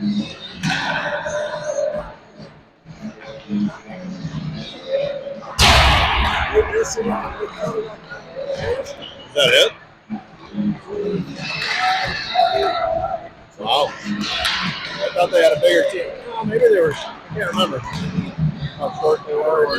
Is that it? Wow. I thought they had a bigger team. Well, maybe they were, I can't remember how short they were.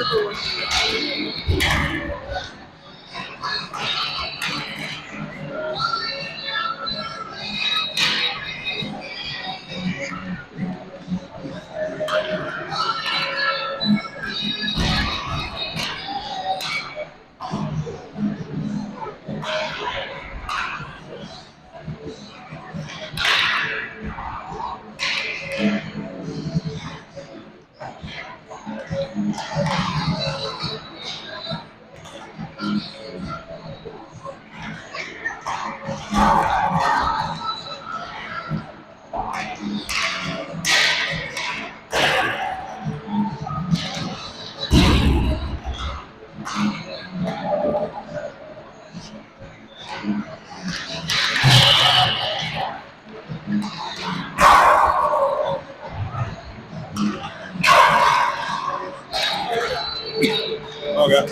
Okay.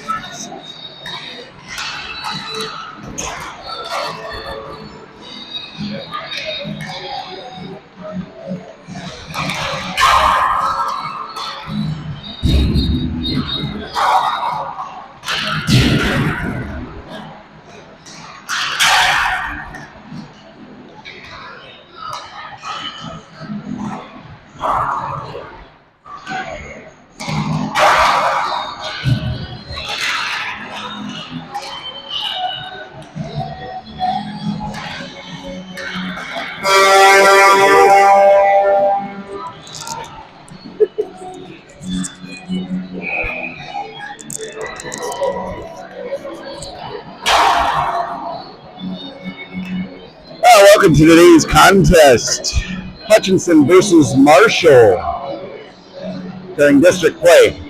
Welcome to today's contest. Hutchinson versus Marshall during district play.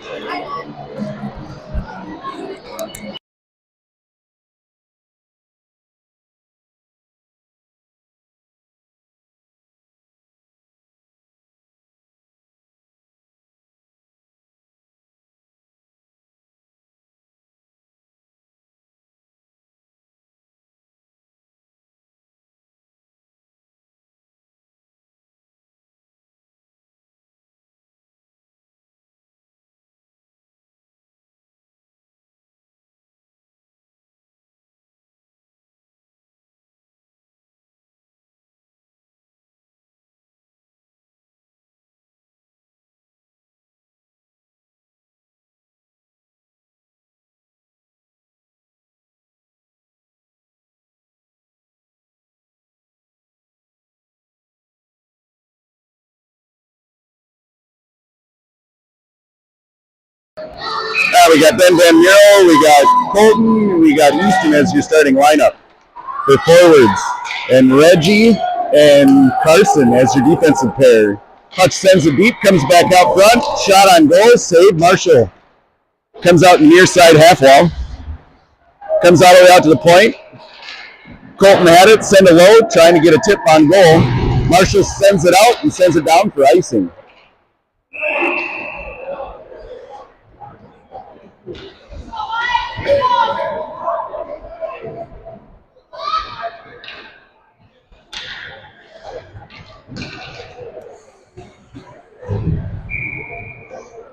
We got Ben Van Mural, we got Colton, we got Easton as your starting lineup for forwards, and Reggie and Carson as your defensive pair. Hutch sends it deep, comes back out front, shot on goal, save. Marshall comes out near side half wall, comes all the way out to the point. Colton had it, send it low, trying to get a tip on goal. Marshall sends it out and sends it down for icing.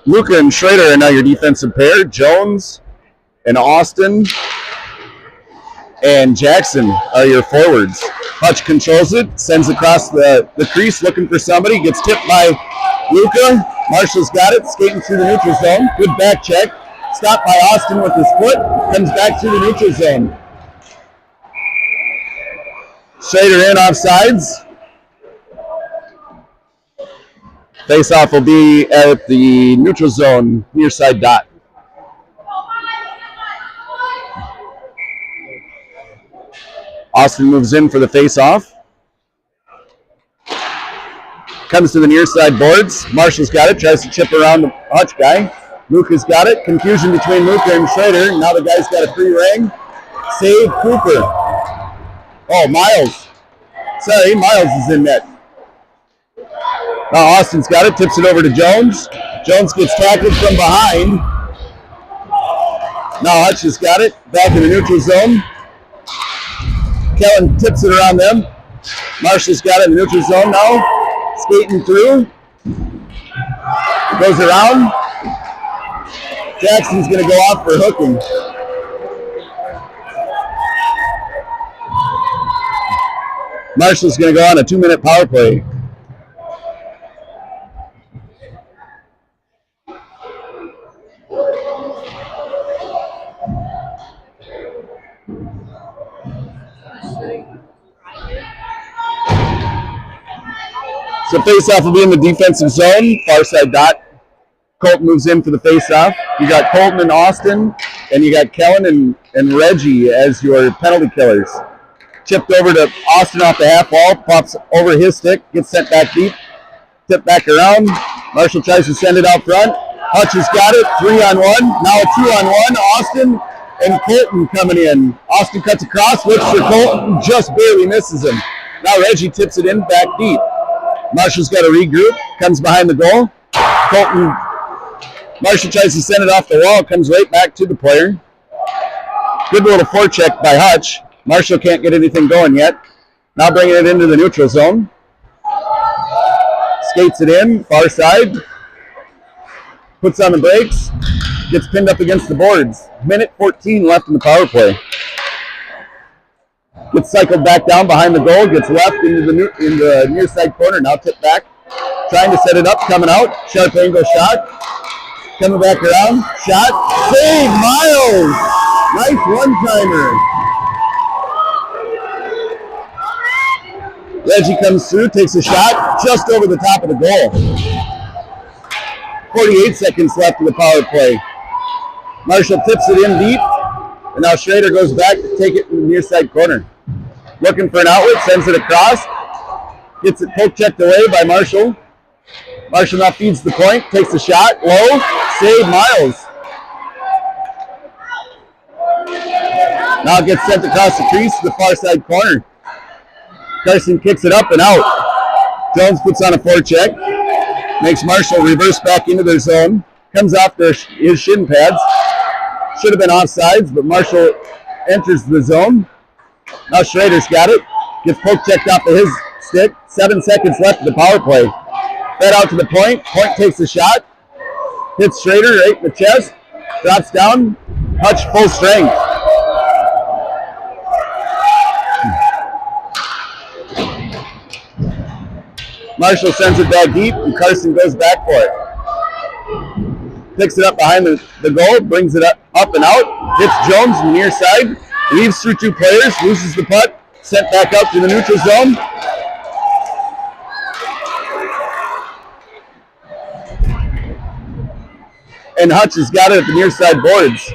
Luca and Schrader are now your defensive pair. Jones and Austin and Jackson are your forwards. Hutch controls it, sends across the crease looking for somebody, gets tipped by Luca. Marshall's got it, skating through the neutral zone. Good back check. Stopped by Austin with his foot, comes back through the neutral zone. Schrader in offsides. Face-off will be at the neutral zone, near side dot. Austin moves in for the face-off. Comes to the near side boards. Marshall's got it, tries to chip around the Hutch guy. Luca's got it. Confusion between Luca and Schrader. Now the guy's got a free ring. Save Cooper. Oh, Miles. Sorry, Miles is in net. Now Austin's got it, tips it over to Jones. Jones gets tackled from behind. Now Hutch has got it, back in the neutral zone. Kellen tips it around them. Marshall's got it in the neutral zone now. Skating through. Goes around. Jackson's going to go off for hooking. Marshall's going to go on a 2-minute power play. So face-off will be in the defensive zone, far side dot. Colton moves in for the face-off. You got Colton and Austin, and you got Kellen and Reggie as your penalty killers. Chipped over to Austin off the half wall, pops over his stick, gets sent back deep, tipped back around. Marshall tries to send it out front. Hutch has got it, 3-on-1. Now a 2-on-1. Austin and Colton coming in. Austin cuts across, looks for Colton, just barely misses him. Now Reggie tips it in back deep. Marshall's got to regroup, comes behind the goal. Marshall tries to send it off the wall, comes right back to the player. Good little forecheck by Hutch. Marshall can't get anything going yet. Now bringing it into the neutral zone. Skates it in, far side. Puts on the brakes. Gets pinned up against the boards. Minute 14 left in the power play. Gets cycled back down behind the goal. Gets left into the near side corner. Now tipped back. Trying to set it up. Coming out. Sharp angle shot. Coming back around. Shot. Save! Miles! Nice one-timer. Reggie comes through. Takes a shot. Just over the top of the goal. 48 seconds left in the power play. Marshall tips it in deep. And now Schrader goes back to take it in the near side corner. Looking for an outlet, sends it across. Gets it poke checked away by Marshall. Marshall now feeds the point, takes a shot, low, save Miles. Now it gets sent across the crease to the far side corner. Carson kicks it up and out. Jones puts on a forecheck. Makes Marshall reverse back into their zone. Comes off his shin pads. Should have been offsides, but Marshall enters the zone. Now Schrader's got it. Gets poke checked off of his stick. 7 seconds left of the power play. Fed out to the point. Point takes a shot. Hits Schrader right in the chest. Drops down. Hutch full strength. Marshall sends it back deep, and Carson goes back for it. Picks it up behind the goal, brings it up and out, hits Jones in the near side, leaves through two players, loses the puck, sent back up to the neutral zone. And Hutch has got it at the near side boards.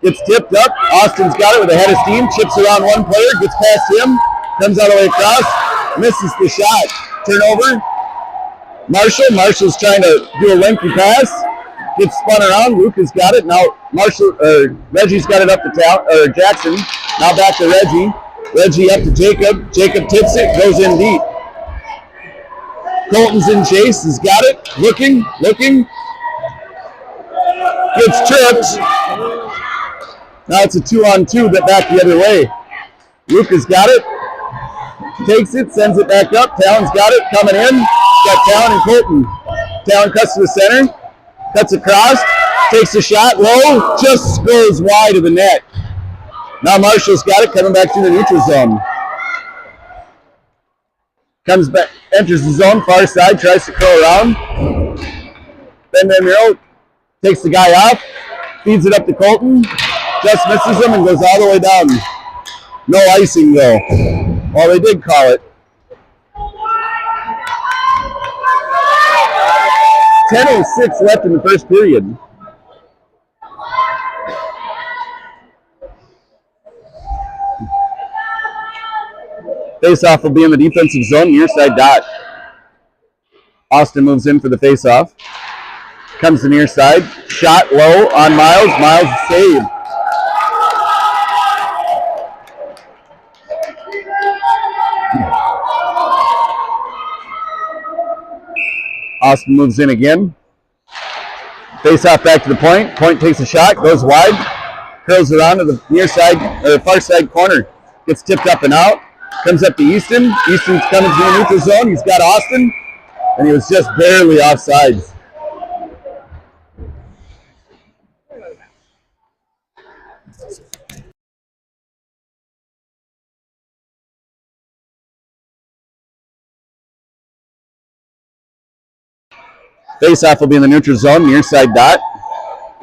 Gets tipped up, Austin's got it with a head of steam, chips around one player, gets past him, comes all the way across, misses the shot. Turnover. Marshall's trying to do a lengthy pass. Gets spun around. Luke has got it. Now Reggie's got it up to Jackson. Now back to Reggie. Reggie up to Jacob. Jacob tips it. Goes in deep. Colton's in chase. Has got it. Looking. Gets tripped. Now it's a 2-on-2, but back the other way. Luke has got it. Takes it, sends it back up. Talon's got it, coming in. Got Talon and Colton. Talon cuts to the center, cuts across, takes a shot, low, just goes wide of the net. Now Marshall's got it, coming back to the neutral zone. Comes back, enters the zone, far side, tries to curl around. Ben Miro takes the guy off, feeds it up to Colton, just misses him and goes all the way down. No icing though. Well, they did call it. 10:06 left in the first period. Face-off will be in the defensive zone, near side dot. Austin moves in for the face-off. Comes to near side. Shot low on Miles. Miles saved. Austin moves in again. Face off back to the point. Point takes a shot, goes wide, curls around to the near side or far side corner. Gets tipped up and out. Comes up to Easton. Easton's coming to the neutral zone. He's got Austin, and he was just barely offsides. Face-off will be in the neutral zone, near side dot.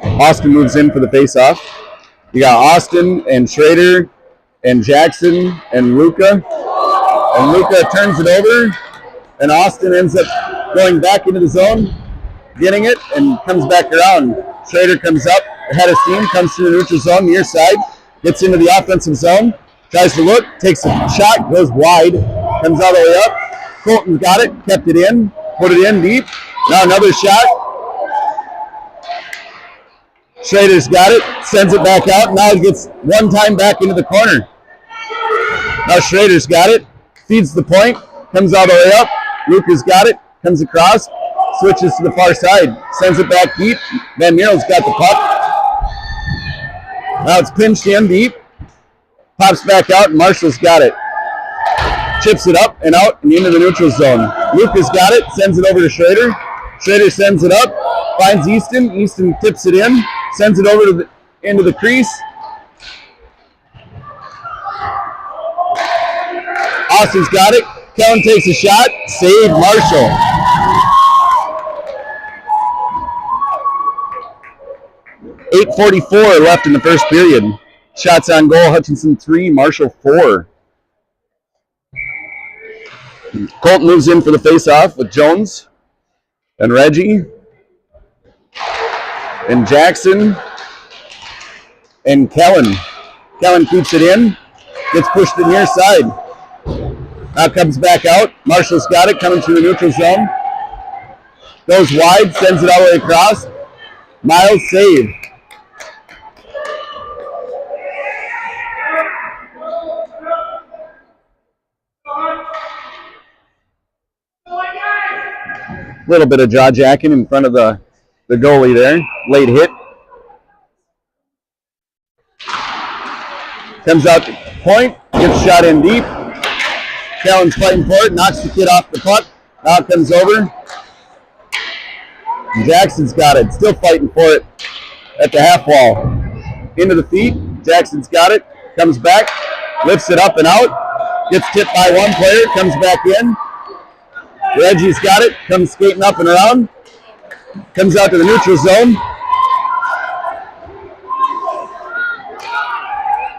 Austin moves in for the face-off. You got Austin and Schrader and Jackson and Luca. And Luca turns it over, and Austin ends up going back into the zone, getting it, and comes back around. Schrader comes up, ahead of steam, comes to the neutral zone, near side, gets into the offensive zone, tries to look, takes a shot, goes wide, comes all the way up. Colton's got it, kept it in, put it in deep. Now another shot. Schrader's got it, sends it back out. Now he gets one time back into the corner. Now Schrader's got it, feeds the point, comes all the way up. Luca's got it, comes across, switches to the far side, sends it back deep. Van Meerle's got the puck. Now it's pinched in deep, pops back out, and Marshall's got it. Chips it up and out and into the neutral zone. Luca's got it, sends it over to Schrader. Schrader sends it up, finds Easton. Easton tips it in, sends it over to into the crease. Austin's got it. Kellen takes a shot, saved Marshall. .8:44 left in the first period. Shots on goal, Hutchinson 3, Marshall 4. Colt moves in for the face-off with Jones and Reggie and Jackson and Kellen. Kellen keeps it in, gets pushed to the near side. Now comes back out. Marshall's got it, coming through the neutral zone. Goes wide, sends it all the way across. Miles save. Little bit of jaw jacking in front of the goalie there. Late hit. Comes out to point, gets shot in deep. Callen's fighting for it, knocks the kid off the puck. Now it comes over. Jackson's got it, still fighting for it at the half wall. Into the feet, Jackson's got it, comes back, lifts it up and out. Gets tipped by one player, comes back in. Reggie's got it, comes skating up and around, comes out to the neutral zone,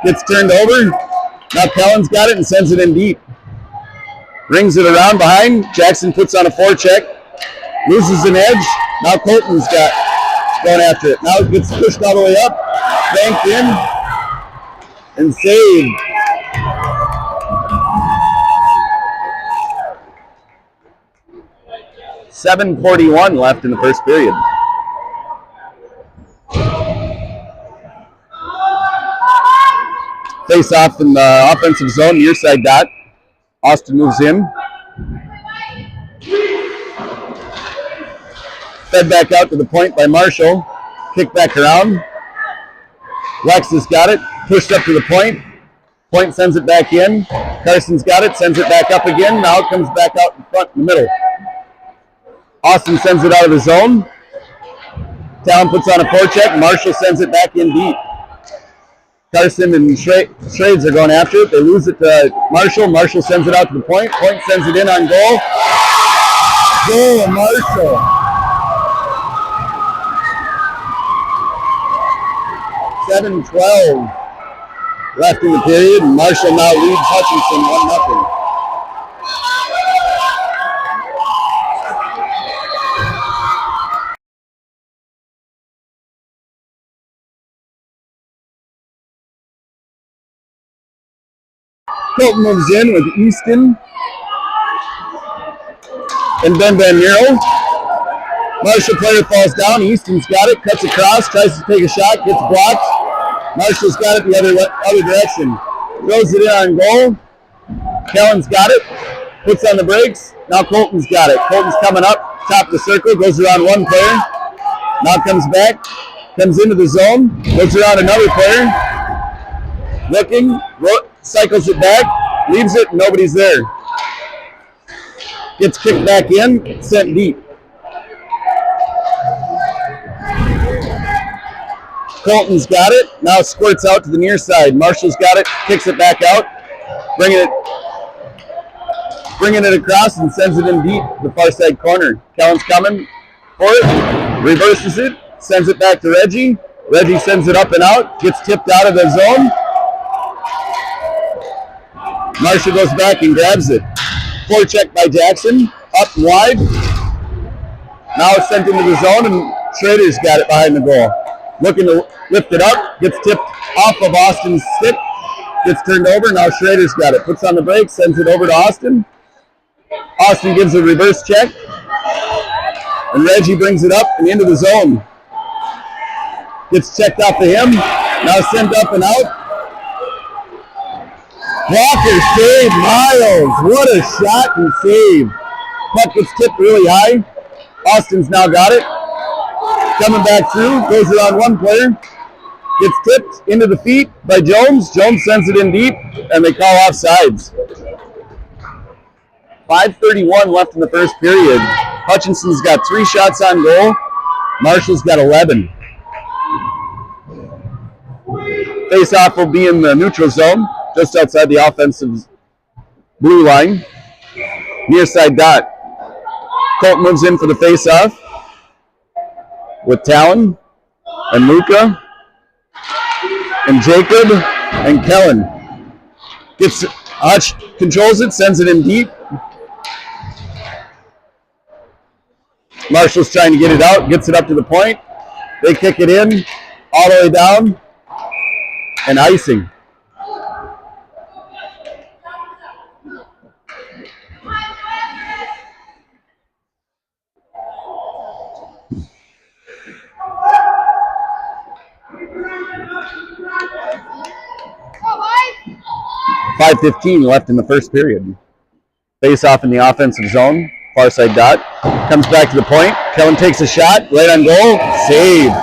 gets turned over. Now Kellen's got it and sends it in deep. Rings it around behind. Jackson puts on a forecheck, loses an edge. Now Colton's got going after it. Now it gets pushed all the way up, banked in, and saved. .7:41 left in the first period. Face off in the offensive zone, near side dot. Austin moves in. Fed back out to the point by Marshall. Kick back around. Lexus got it, pushed up to the point. Point sends it back in. Carson's got it, sends it back up again. Now it comes back out in front in the middle. Austin sends it out of the zone. Talon puts on a forecheck. Marshall sends it back in deep. Carson and Shrades are going after it. They lose it to Marshall. Marshall sends it out to the point. Point sends it in on goal. Goal, Marshall. .7:12 left in the period. Marshall now leads Hutchinson 1-0. Colton moves in with Easton and Ben Van Meerle. Marshall player falls down. Easton's got it, cuts across, tries to take a shot, gets blocked. Marshall's got it the other direction. Throws it in on goal. Kellen's got it, puts on the brakes. Now Colton's got it. Colton's coming up, top of the circle, goes around one player. Now comes back, comes into the zone, goes around another player. Looking, cycles it back, leaves it, nobody's there. Gets kicked back in, sent deep. Colton's got it, now squirts out to the near side. Marshall's got it, kicks it back out, bringing it across and sends it in deep, the far side corner. Kellen's coming for it, reverses it, sends it back to Reggie. Reggie sends it up and out, gets tipped out of the zone. Marshall goes back and grabs it. Forecheck by Jackson, up and wide. Now it's sent into the zone and Schrader's got it behind the goal. Looking to lift it up, gets tipped off of Austin's stick, gets turned over, now Schrader's got it. Puts on the brakes, sends it over to Austin. Austin gives a reverse check, and Reggie brings it up and into the zone. Gets checked off to him, now sent up and out. Walker save, Miles. What a shot and save. Puck gets tipped really high. Austin's now got it. Coming back through, goes around one player. Gets tipped into the feet by Jones. Jones sends it in deep, and they call offsides. 5:31 left in the first period. Hutchinson's got 3 shots on goal. Marshall's got 11. Face-off will be in the neutral zone, just outside the offensive blue line. Near side dot. Colton moves in for the face-off with Talon and Luca and Jacob and Kellen. Hutch controls it, sends it in deep. Marshall's trying to get it out, gets it up to the point. They kick it in, all the way down, and icing. .5:15 left in the first period. Face off in the offensive zone. Far side dot. Comes back to the point. Kellen takes a shot. Right on goal. Save.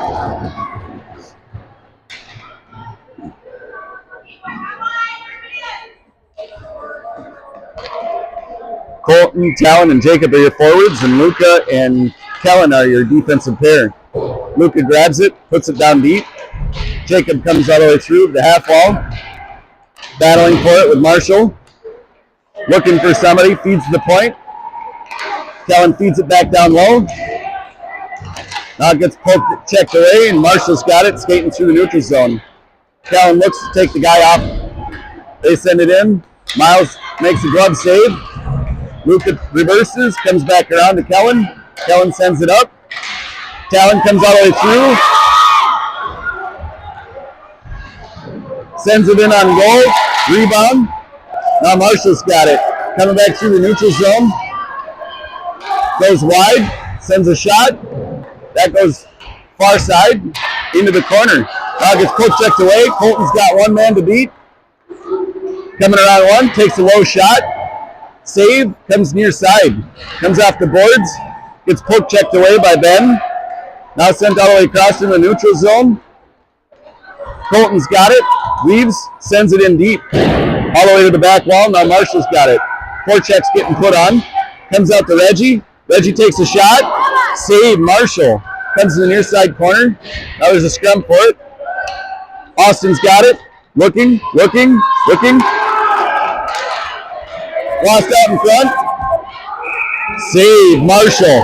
Colton, Talon, and Jacob are your forwards, and Luca and Kellen are your defensive pair. Luca grabs it, puts it down deep. Jacob comes all the way through the half wall. Battling for it with Marshall. Looking for somebody, feeds to the point. Kellen feeds it back down low. Now it gets poked, checked away, and Marshall's got it, skating through the neutral zone. Kellen looks to take the guy off. They send it in. Miles makes a glove save. Luca reverses, comes back around to Kellen. Kellen sends it up. Talon comes all the way through. Sends it in on goal. Rebound. Now Marshall's got it. Coming back through the neutral zone. Goes wide. Sends a shot. That goes far side into the corner. Now gets poke checked away. Colton's got one man to beat. Coming around one. Takes a low shot. Save. Comes near side. Comes off the boards. Gets poke checked away by Ben. Now sent all the way across in the neutral zone. Colton's got it. Weaves, sends it in deep. All the way to the back wall. Now Marshall's got it. Forecheck's getting put on. Comes out to Reggie. Reggie takes a shot. Save, Marshall. Comes to the near side corner. Now there's a scrum for it. Austin's got it. Looking. Lost out in front. Save, Marshall.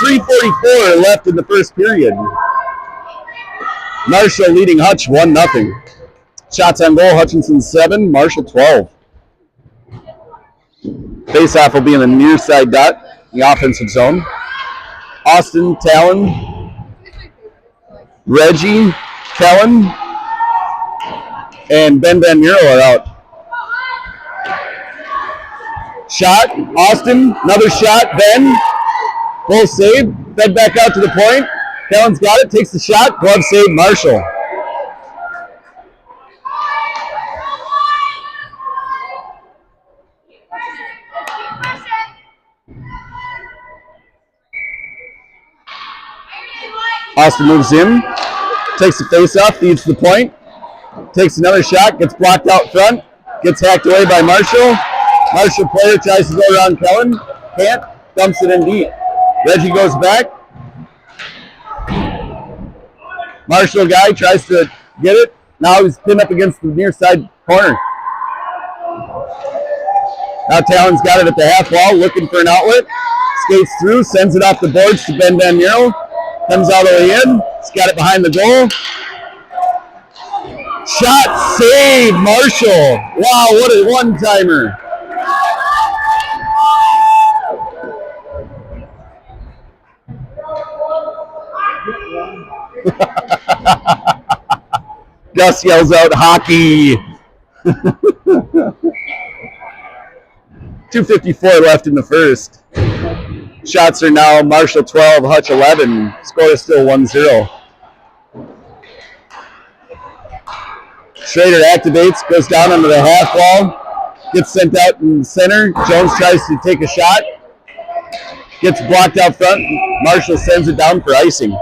3:44 left in the first period. Marshall leading Hutch 1-0. Shots on goal, Hutchinson 7, Marshall 12. Face-off will be in the near side dot, the offensive zone. Austin, Talon, Reggie, Kellen, and Ben Van Muro are out. Shot, Austin, another shot, Ben. Full save, fed back out to the point. Kellen's got it, takes the shot, glove save, Marshall. Austin moves in, takes the face off, feeds the point, takes another shot, gets blocked out front, gets hacked away by Marshall. Marshall player tries to go around Kellen, can't, dumps it in deep. Reggie goes back. Marshall guy tries to get it. Now he's pinned up against the near side corner. Now Talon's got it at the half wall, looking for an outlet. Skates through, sends it off the boards to Ben Van Muro. Comes all the way in. He's got it behind the goal. Shot saved, Marshall. Wow, what a one-timer. Gus yells out, hockey. 2:54 left in the first. Shots are now Marshall 12, Hutch 11. Score is still 1-0. Schrader activates, goes down under the half wall, gets sent out in the center. Jones tries to take a shot, gets blocked out front. Marshall sends it down for icing.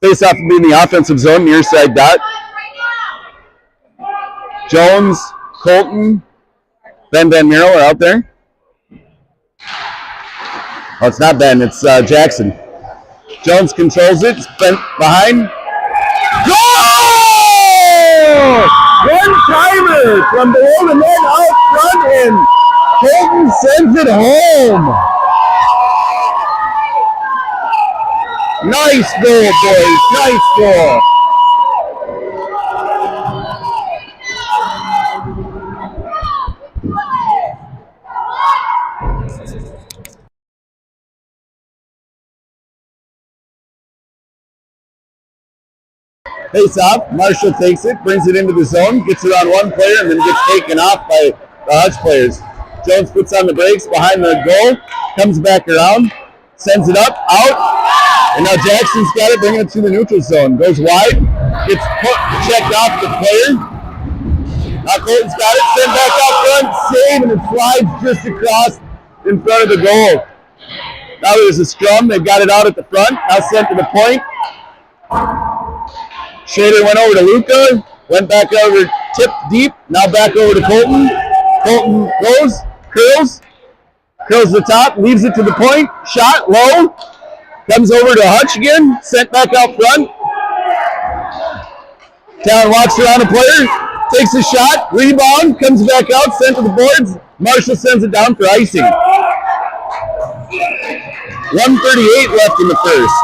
Face off will be in the offensive zone, near side dot. Jones, Colton, Ben Van Muro are out there. Oh, it's not Ben, it's Jackson. Jones controls it, bent behind. Goal! One-timer from below the net out front, and Colton sends it home. Nice goal, boys. Nice goal. Face off. Marshall takes it, brings it into the zone, gets it on one player, and then gets taken off by the Hutch players. Jones puts on the brakes behind the goal, comes back around, sends it up, out. And now Jackson's got it, bringing it to the neutral zone. Goes wide, gets checked off the player. Now Colton's got it, sent back out front, save, and it slides just across in front of the goal. Now there's a scrum, they've got it out at the front, now sent to the point. Schrader went over to Luca, went back over, tipped deep, now back over to Colton. Colton goes, curls the top, leaves it to the point, shot, low. Comes over to Hutch again, sent back out front. Talon walks around the player, takes a shot, rebound, comes back out, sent to the boards. Marshall sends it down for icing. 1:38 left in the first.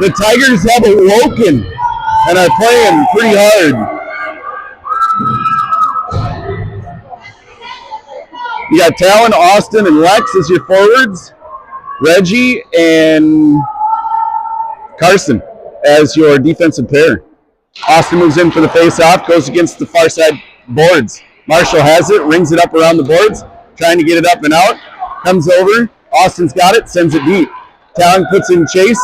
The Tigers have awoken and are playing pretty hard. You got Talon, Austin, and Lex as your forwards. Reggie and Carson as your defensive pair. Austin moves in for the face-off, goes against the far side boards. Marshall has it, rings it up around the boards, trying to get it up and out. Comes over, Austin's got it, sends it deep. Talon puts in chase.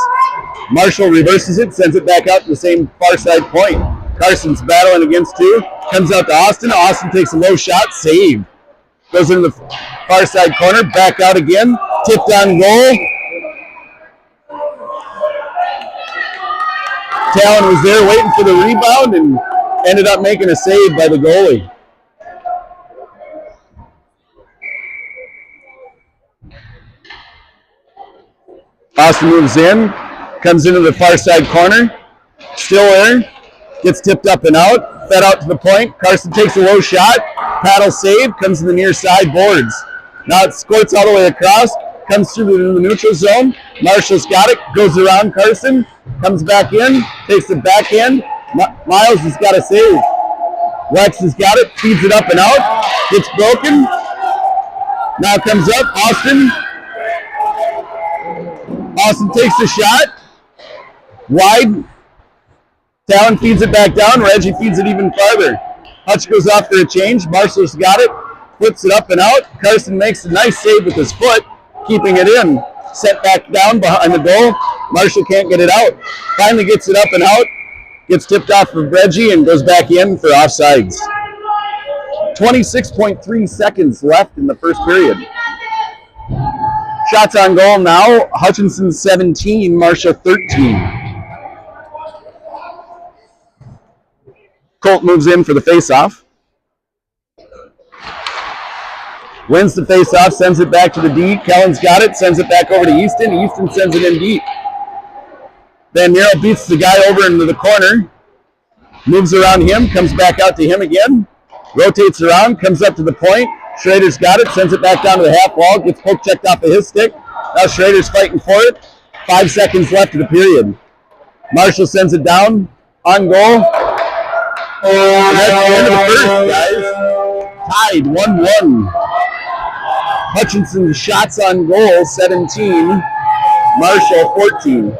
Marshall reverses it, sends it back out to the same far side point. Carson's battling against two. Comes out to Austin. Austin takes a low shot, save. Goes into the far side corner, back out again, tipped on goal. Talon was there waiting for the rebound and ended up making a save by the goalie. Austin moves in, comes into the far side corner, still there, gets tipped up and out, fed out to the point. Carson takes a low shot, paddle save, comes to the near side boards. Now it squirts all the way across, comes through the neutral zone. Marshall's got it, goes around Carson, comes back in, takes the backhand. Miles has got a save. Lex has got it, feeds it up and out, gets broken. Now comes up, Austin. Austin takes the shot, wide. Talon feeds it back down, Reggie feeds it even farther. Hutch goes off for a change, Marshall's got it, flips it up and out. Carson makes a nice save with his foot, keeping it in. Set back down behind the goal. Marshall can't get it out. Finally gets it up and out. Gets tipped off of Reggie and goes back in for offsides. 26.3 seconds left in the first period. Shots on goal now. Hutchinson 17, Marshall 13. Colt moves in for the face-off. Wins the face-off, sends it back to the D. Kellen's got it, sends it back over to Easton. Easton sends it in deep. Van Nero beats the guy over into the corner. Moves around him, comes back out to him again. Rotates around, comes up to the point. Schrader's got it, sends it back down to the half wall. Gets poke checked off of his stick. Now Schrader's fighting for it. 5 seconds left of the period. Marshall sends it down. On goal. And that's the end of the first, guys. Tied 1-1. Hutchinson's shots on goal, 17. Marshall, 14.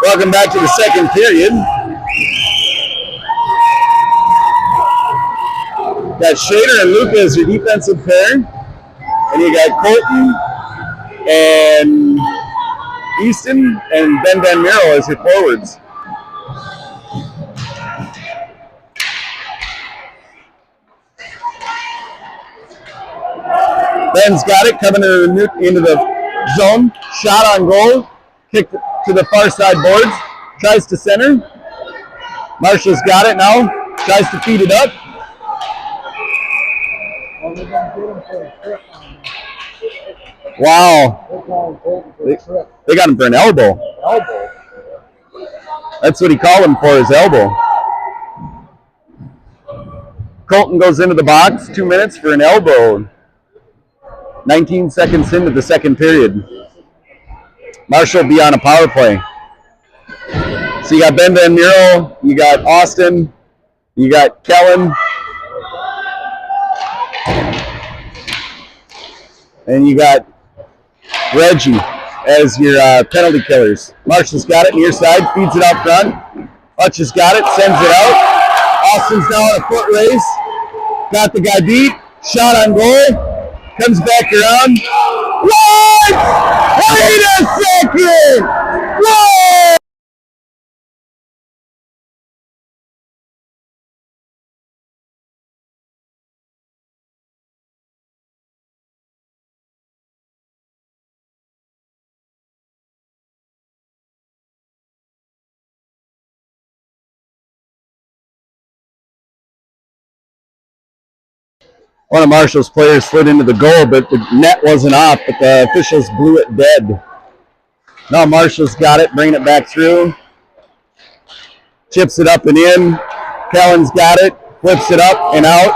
Welcome back to the second period. Got Schrader and Luca as your defensive pair. And you got Colton and Easton and Ben Van Mero as your forwards. Ben's got it, coming into the zone. Shot on goal. Kick to the far side boards. Tries to center. Marshall's got it now. Tries to feed it up. Wow. They got him for an elbow. That's what he called him for, his elbow. Colton goes into the box, 2 minutes for an elbow. 19 seconds into the second period. Marshall will be on a power play. So you got Ben Van Mero, you got Austin, you got Kellen, and you got Reggie as your penalty killers. Marshall's got it near side, feeds it out front. Hutch has got it, sends it out. Austin's now on a foot race. Got the guy beat. Shot on goal. Comes back around. What? Wait a second! What? One of Marshall's players slid into the goal, but the net wasn't off, but the officials blew it dead. Now Marshall's got it, bringing it back through. Chips it up and in. Kellen's got it, flips it up and out.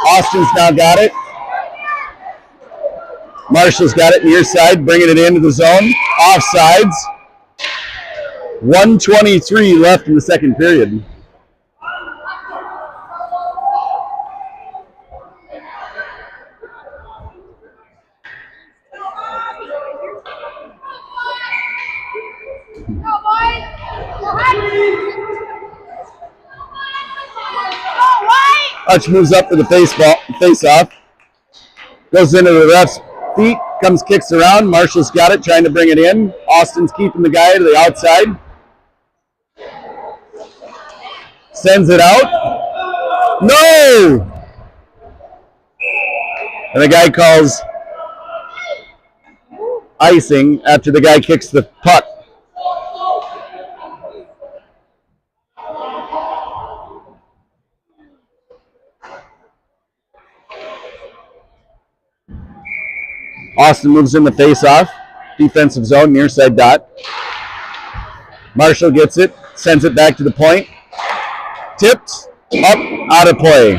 Austin's now got it. Marshall's got it near side, bringing it into the zone. Offsides. 1:23 left in the second period. Hutch moves up for the face-off. Goes into the ref's feet, comes, kicks around. Marshall's got it, trying to bring it in. Austin's keeping the guy to the outside. Sends it out. No! And the guy calls icing after the guy kicks the puck. Austin moves in the face-off. Defensive zone, near side dot. Marshall gets it, sends it back to the point. Tipped, up, out of play.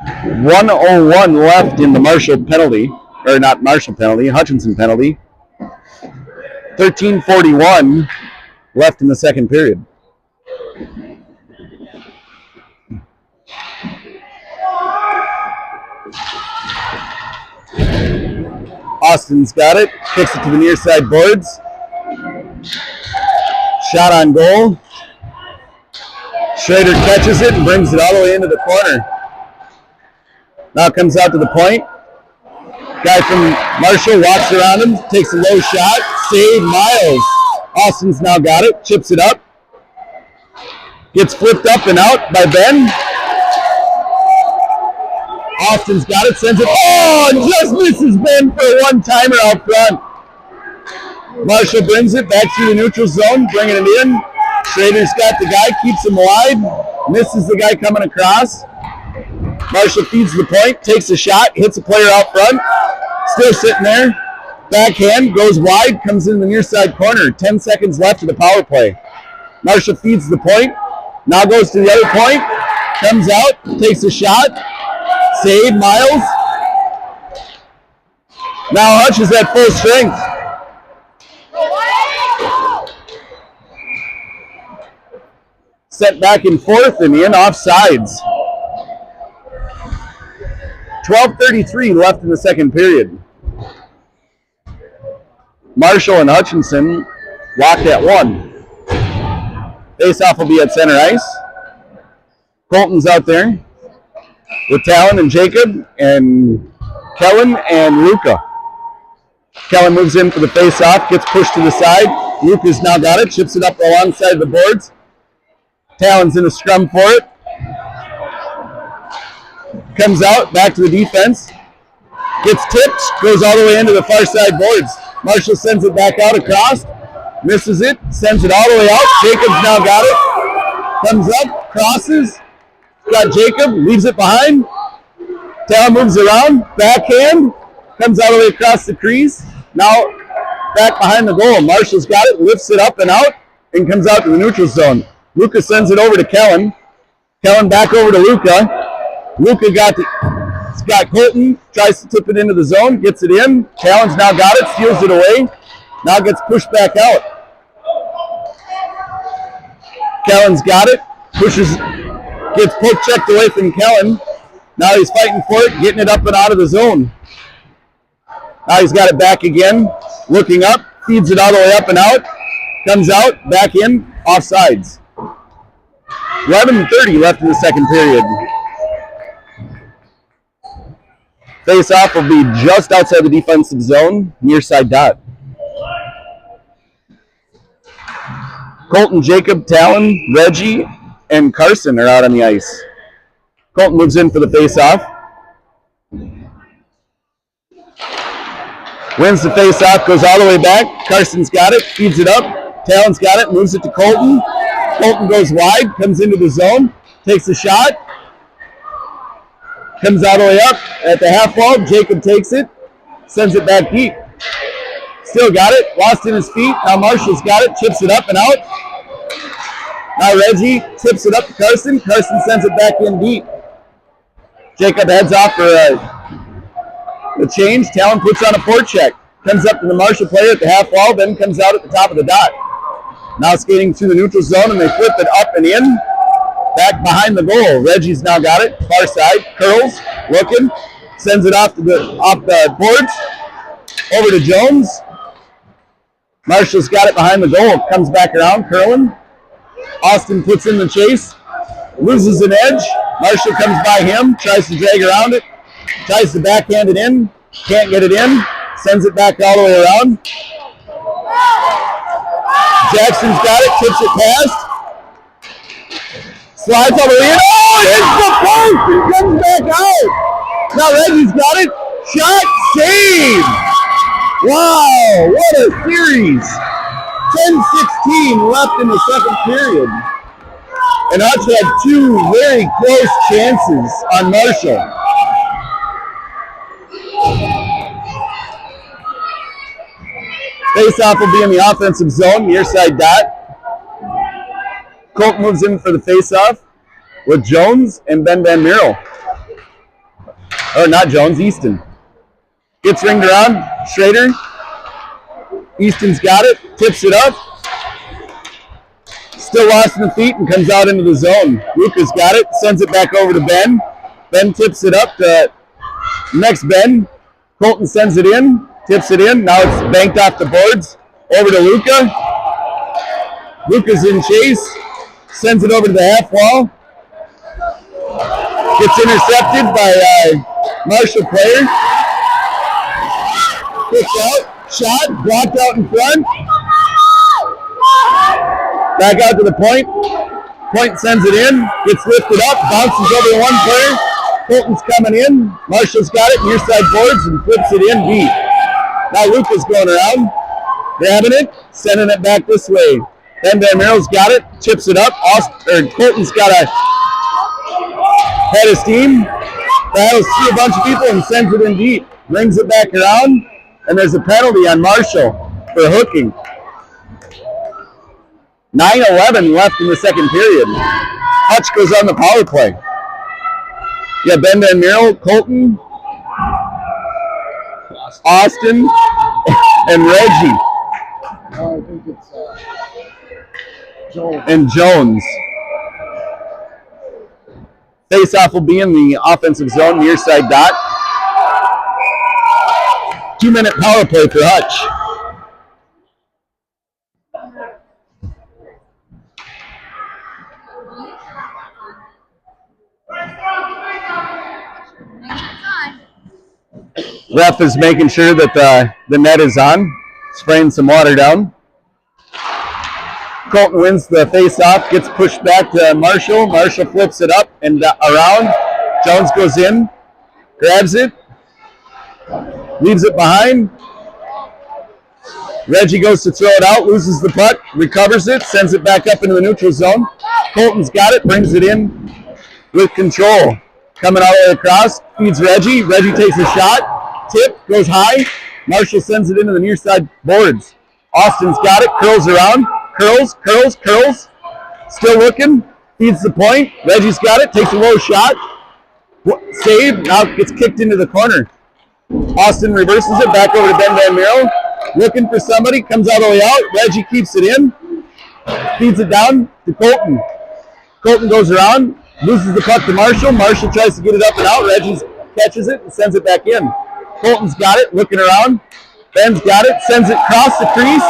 .101 left in the Marshall penalty, or not Marshall penalty, Hutchinson penalty. 13:41 left in the second period. Austin's got it, kicks it to the near side boards. Shot on goal. Schrader catches it and brings it all the way into the corner. Now comes out to the point. Guy from Marshall walks around him, takes a low shot, save Miles. Austin's now got it, chips it up. Gets flipped up and out by Ben. Austin's got it, sends it. Oh, and just misses Ben for a one-timer out front. Marshall brings it back through the neutral zone, bringing it in. Schrader's got the guy, keeps him wide, misses the guy coming across. Marshall feeds the point, takes a shot, hits a player out front, still sitting there. Backhand, goes wide, comes in the near side corner. 10 seconds left of the power play. Marshall feeds the point, now goes to the other point, comes out, takes a shot, save Miles. Now Hutch is at full strength. Set back and forth and in offsides. 12:33 left in the second period. Marshall and Hutchinson locked at 1. Face-off will be at center ice. Colton's out there with Talon and Jacob and Kellen and Luca. Kellen moves in for the face-off, gets pushed to the side. Luca's now got it, chips it up alongside the boards. Talon's in a scrum for it. Comes out, back to the defense. Gets tipped, goes all the way into the far side boards. Marshall sends it back out across. Misses it, sends it all the way out. Jacob's now got it. Comes up, crosses. Got Jacob, leaves it behind. Talon moves around, backhand. Comes all the way across the crease. Now back behind the goal. Marshall's got it, lifts it up and out, and comes out to the neutral zone. Luca sends it over to Kellen. Kellen back over to Luca. Luca got Colton, tries to tip it into the zone, gets it in. Talon's now got it, steals it away. Now gets pushed back out. Kellen's got it, pushes, gets poke checked away from Kellen. Now he's fighting for it, getting it up and out of the zone. Now he's got it back again, looking up, feeds it all the way up and out. Comes out, back in, offsides. 11:30 left in the second period. Face-off will be just outside the defensive zone, near side dot. Colton, Jacob, Talon, Reggie, and Carson are out on the ice. Colton moves in for the face-off. Wins the face-off, goes all the way back. Carson's got it, feeds it up. Talon's got it, moves it to Colton. Colton goes wide, comes into the zone, takes a shot. Comes all the way up at the half wall. Jacob takes it, sends it back deep. Still got it, lost in his feet. Now Marshall's got it, chips it up and out. Now Reggie tips it up to Carson. Carson sends it back in deep. Jacob heads off for the change. Talon puts on a forecheck. Comes up to the Marshall player at the half wall, then comes out at the top of the dot. Now skating through the neutral zone, and they flip it up and in. Back behind the goal. Reggie's now got it. Far side. Curls. Looking. Sends it off the boards. Over to Jones. Marshall's got it behind the goal. Comes back around. Curling. Austin puts in the chase, loses an edge. Marshall comes by him, tries to drag around it, tries to backhand it in, can't get it in, sends it back all the way around. Jackson's got it, tips it past. Slides all the way in. Oh, it hits the post and comes back out. Now Reggie's got it. Shot, save. Wow, what a series. 10-16 left in the second period. And Hutch had two very close chances on Marshall. Face-off will be in the offensive zone, near side dot. Colt moves in for the face-off with Jones and Ben Van Mierlo. Or not Jones, Easton. Gets ringed around, Schrader. Easton's got it, tips it up. Still lost in the feet and comes out into the zone. Luca's got it, sends it back over to Ben. Ben tips it up to next Ben. Colton sends it in, tips it in. Now it's banked off the boards. Over to Luca. Luca's in chase. Sends it over to the half wall. Gets intercepted by Marshall player. Kicks out. Shot. Blocked out in front. Back out to the point. Point sends it in. Gets lifted up. Bounces over to one player. Colton's coming in. Marshall's got it. Near side boards and flips it in deep. Now Luca's going around. Grabbing it. Sending it back this way. Ben Van Mierlo's got it, chips it up. Colton's got a head of steam, battles through a bunch of people and sends it in deep. Brings it back around, and there's a penalty on Marshall for hooking. 9:11 left in the second period. Hutch goes on the power play. Yeah, Ben Van Mierlo, Colton, Austin, and Reggie. I think it's and Jones. Face-off will be in the offensive zone, near side dot. 2-minute power play for Hutch. Ref is making sure that the net is on, spraying some water down. Colton wins the face-off, gets pushed back to Marshall. Marshall flips it up and around. Jones goes in, grabs it, leaves it behind. Reggie goes to throw it out, loses the puck, recovers it, sends it back up into the neutral zone. Colton's got it, brings it in with control. Coming all the way across, feeds Reggie. Reggie takes a shot, tip, goes high. Marshall sends it into the near side boards. Austin's got it, curls around. Curls. Still looking. Feeds the point. Reggie's got it. Takes a low shot. Save. Now gets kicked into the corner. Austin reverses it back over to Ben Van Mierlo. Looking for somebody. Comes all the way out. Reggie keeps it in. Feeds it down to Colton. Colton goes around. Loses the puck to Marshall. Marshall tries to get it up and out. Reggie catches it and sends it back in. Colton's got it. Looking around. Ben's got it. Sends it across the crease.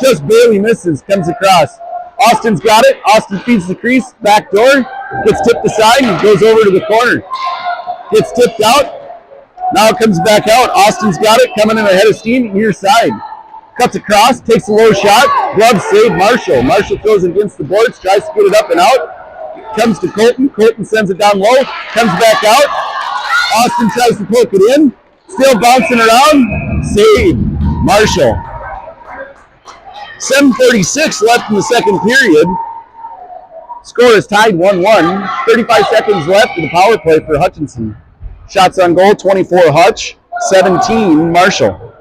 Just barely misses, comes across. Austin's got it. Austin feeds the crease, back door, gets tipped aside and goes over to the corner. Gets tipped out. Now it comes back out. Austin's got it, coming in ahead of steam, near side. Cuts across, takes a low shot. Glove save Marshall. Marshall throws it against the boards, tries to get it up and out. Comes to Colton. Colton sends it down low, comes back out. Austin tries to poke it in. Still bouncing around. Save Marshall. 7:36 left in the second period. Score is tied 1-1. 35 seconds left in the power play for Hutchinson. Shots on goal, 24 Hutch, 17 Marshall.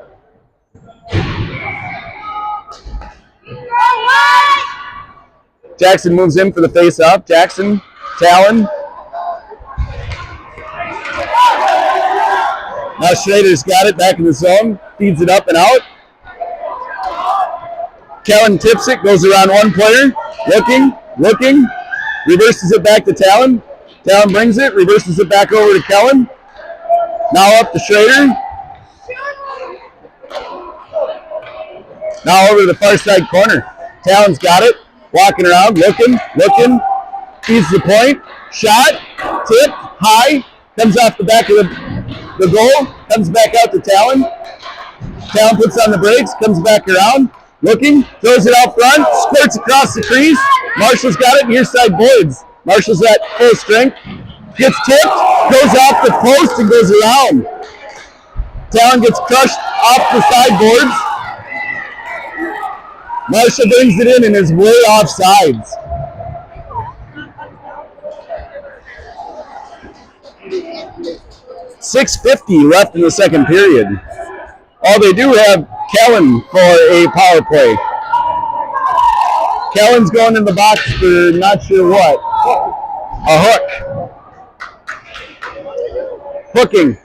Jackson moves in for the face-off. Jackson, Talon. Now Schrader's got it back in the zone. Feeds it up and out. Kellen tips it, goes around one player, looking, reverses it back to Talon. Talon brings it, reverses it back over to Kellen. Now up to Schrader. Now over to the far side corner. Talon's got it, walking around, looking, feeds the point, shot, tip, high, comes off the back of the goal, comes back out to Talon. Talon puts on the brakes, comes back around, looking, throws it out front, squirts across the crease. Marshall's got it, near side boards. Marshall's at full strength, gets tipped, goes off the post and goes around. Talon gets crushed off the side boards. Marshall brings it in and is way off sides. .650 left in the second period. Oh, they do have Kellen for a power play. Kellen's going in the box for not sure what. A hook. Hooking.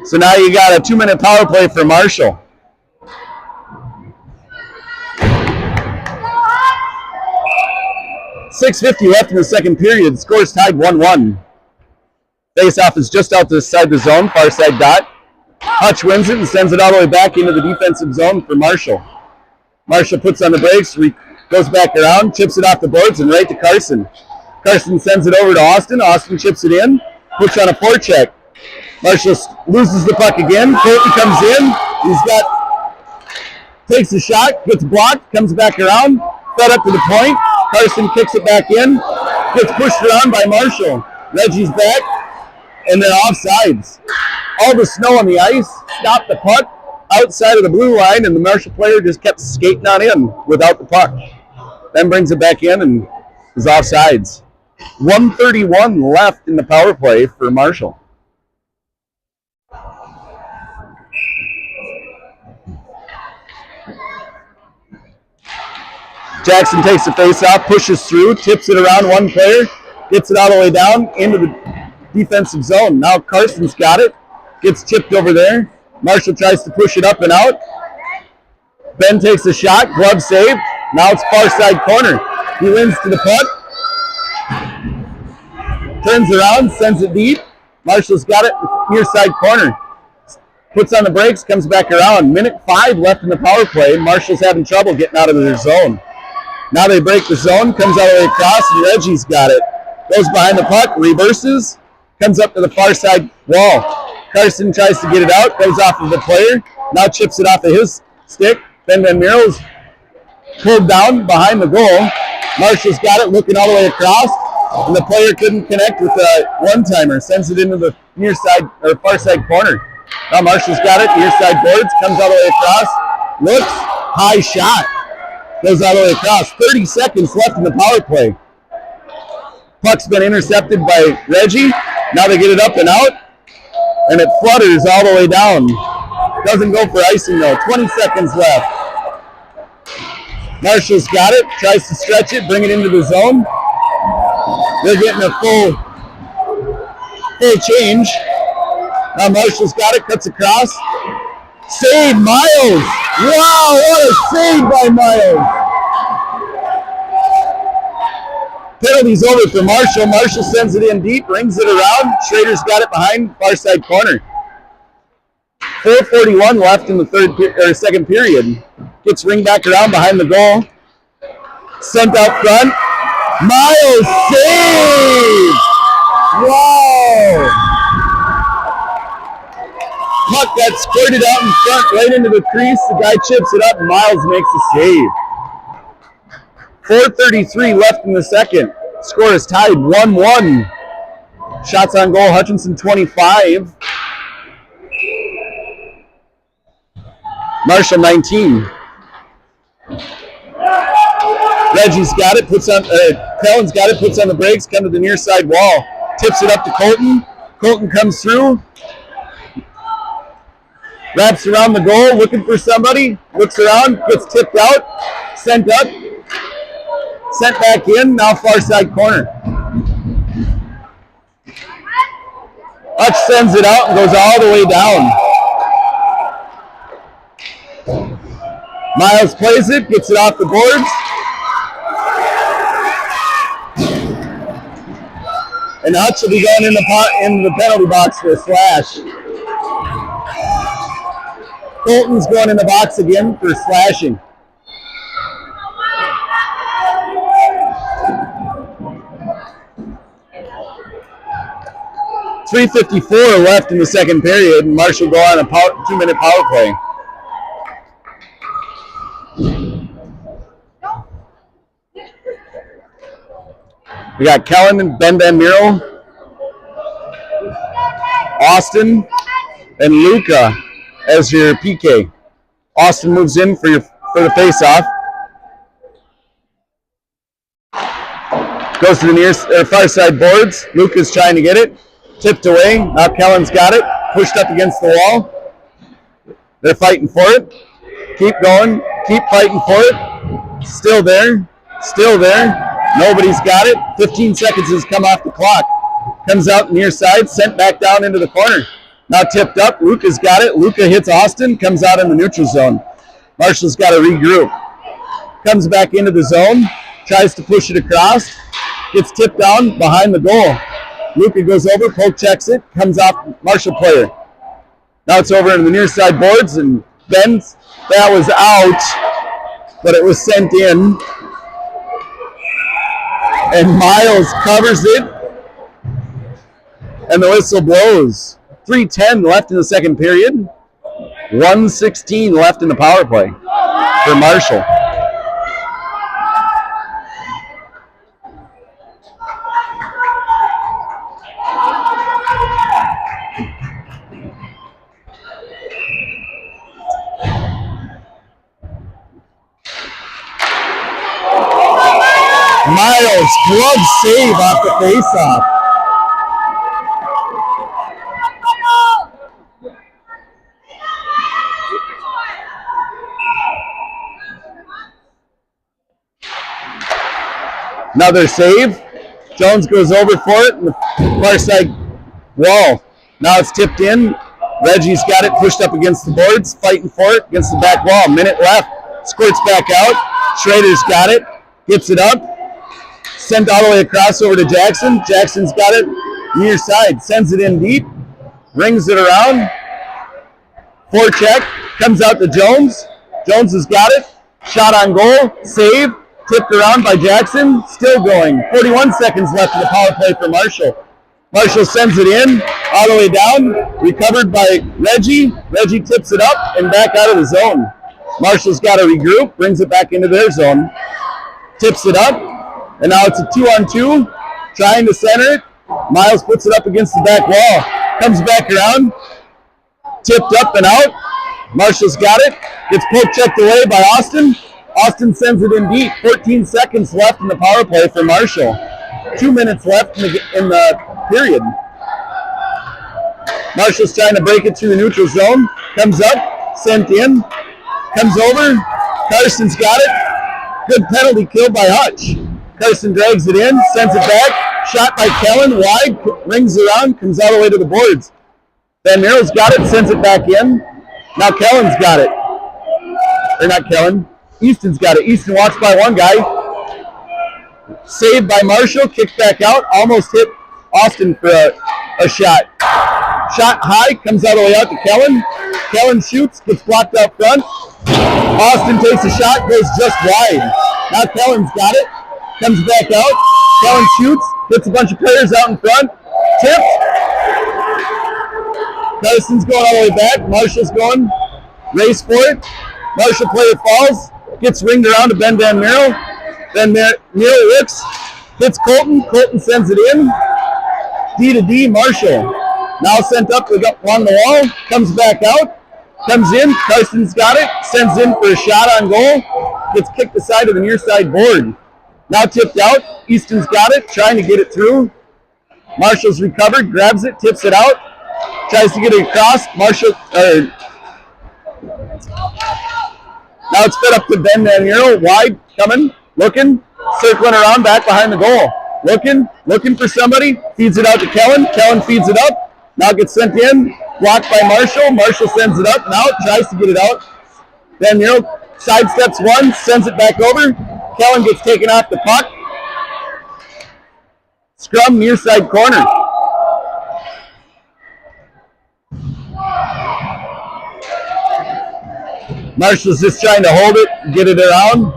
So now you got a 2-minute power play for Marshall. .650 left in the second period. Score's tied 1-1. Face-off is just outside the zone, far side dot. Hutch wins it and sends it all the way back into the defensive zone for Marshall. Marshall puts on the brakes, goes back around, chips it off the boards and right to Carson. Carson sends it over to Austin. Austin chips it in, puts on a forecheck. Marshall loses the puck again. Colton comes in. Takes a shot, gets blocked, comes back around, fed up to the point. Carson kicks it back in, gets pushed around by Marshall. Reggie's back, and they're offsides. All the snow on the ice stopped the puck outside of the blue line, and the Marshall player just kept skating on in without the puck. Then brings it back in and is offsides. 1:31 left in the power play for Marshall. Jackson takes the face-off, pushes through, tips it around one player, gets it all the way down into the defensive zone. Now Carson's got it, gets tipped over there. Marshall tries to push it up and out. Ben takes a shot, glove save. Now it's far side corner. He wins to the puck. Turns around, sends it deep. Marshall's got it near side corner. Puts on the brakes, comes back around. Minute 5 left in the power play. Marshall's having trouble getting out of their zone. Now they break the zone, comes all the way across, and Reggie's got it. Goes behind the puck, reverses, comes up to the far side wall. Carson tries to get it out, goes off of the player, now chips it off of his stick. Ben Van Meerle's pulled down behind the goal. Marshall's got it, looking all the way across, and the player couldn't connect with a one-timer. Sends it into the near side or far side corner. Now Marshall's got it, near side boards, comes all the way across, looks, high shot. Goes all the way across. 30 seconds left in the power play. Puck's been intercepted by Reggie. Now they get it up and out, and it flutters all the way down. Doesn't go for icing though. 20 seconds left. Marshall's got it. Tries to stretch it, bring it into the zone. They're getting a full change. Now Marshall's got it. Cuts across. Save, Miles! Wow, what a save by Miles! Penalty's over for Marshall. Marshall sends it in deep, rings it around. Schrader's got it behind far side corner. 4:41 left in the second period. Gets ringed back around behind the goal. Sent out front. Miles save! Wow! Puck got squirted out in front, right into the crease. The guy chips it up, and Miles makes a save. 4:33 left in the second. Score is tied 1-1. Shots on goal, Hutchinson 25. Marshall 19. Reggie's got it, Kellen's got it, puts on the brakes, comes to the near side wall. Tips it up to Colton. Colton comes through. Wraps around the goal, looking for somebody. Looks around, gets tipped out, sent up, sent back in, now far side corner. Hutch sends it out and goes all the way down. Miles plays it, gets it off the boards. And Hutch will be going in the penalty box for a slash. Colton's going in the box again for slashing. 3:54 left in the second period, and Marshall go on a 2-minute power play. We got Kellen and Ben Van Miro, Austin, and Luca as your PK. Austin moves in for the face-off. Goes to the far side boards. Luca's trying to get it. Tipped away. Now Kellen's got it. Pushed up against the wall. They're fighting for it. Keep going. Keep fighting for it. Still there. Still there. Nobody's got it. 15 seconds has come off the clock. Comes out near side. Sent back down into the corner. Now tipped up. Luca's got it. Luca hits Austin. Comes out in the neutral zone. Marshall's got to regroup. Comes back into the zone. Tries to push it across. Gets tipped down behind the goal. Luca goes over, poke checks it, comes off Marshall player. Now it's over in the near side boards, and Ben's, that was out, but it was sent in. And Miles covers it, and the whistle blows. 3:10 left in the second period. 1:16 left in the power play for Marshall. Miles, glove save off the face-off. Another save. Jones goes over for it in the far side wall. Now it's tipped in. Reggie's got it pushed up against the boards, fighting for it against the back wall. Minute left. Squirts back out. Schrader's got it. Gets it up. Sent all the way across over to Jackson. Jackson's got it near side. Sends it in deep. Rings it around. Forecheck. Comes out to Jones. Jones has got it. Shot on goal. Save. Tipped around by Jackson. Still going. 41 seconds left in the power play for Marshall. Marshall sends it in. All the way down. Recovered by Reggie. Reggie tips it up and back out of the zone. Marshall's got to regroup. Brings it back into their zone. Tips it up. And now it's a 2-on-2, trying to center it. Miles puts it up against the back wall. Comes back around. Tipped up and out. Marshall's got it. Gets poke checked away by Austin. Austin sends it in deep. 14 seconds left in the power play for Marshall. 2 minutes left in the period. Marshall's trying to break it through the neutral zone. Comes up. Sent in. Comes over. Carson's got it. Good penalty kill by Hutch. Carson drags it in, sends it back. Shot by Kellen, wide, rings around, comes all the way to the boards. Van Miro's got it, sends it back in. Now Kellen's got it. Or not Kellen. Easton's got it. Easton walks by one guy. Saved by Marshall, kicked back out, almost hit Austin for a shot. Shot high, comes all the way out to Kellen. Kellen shoots, gets blocked out front. Austin takes a shot, goes just wide. Now Kellen's got it. Comes back out. Kellen shoots. Hits a bunch of players out in front. Tipped. Carson's going all the way back. Marshall's going. Race for it. Marshall player falls. Gets ringed around to Ben Van Miro. Van Miro looks. Hits Colton. Colton sends it in. D to D. Marshall. Now sent up along the wall. Comes back out. Comes in. Carson's got it. Sends in for a shot on goal. Gets kicked aside to the near side board. Now tipped out. Easton's got it, trying to get it through. Marshall's recovered, grabs it, tips it out. Tries to get it across. Marshall. Now it's fed up to Ben Van Miro. Wide, coming, looking, circling around, back behind the goal. Looking for somebody. Feeds it out to Kellen. Kellen feeds it up. Now it gets sent in. Blocked by Marshall. Marshall sends it up and out. Tries to get it out. Van Miro sidesteps one, sends it back over. Kellen gets taken off the puck. Scrum near side corner. Marshall's just trying to hold it, get it around.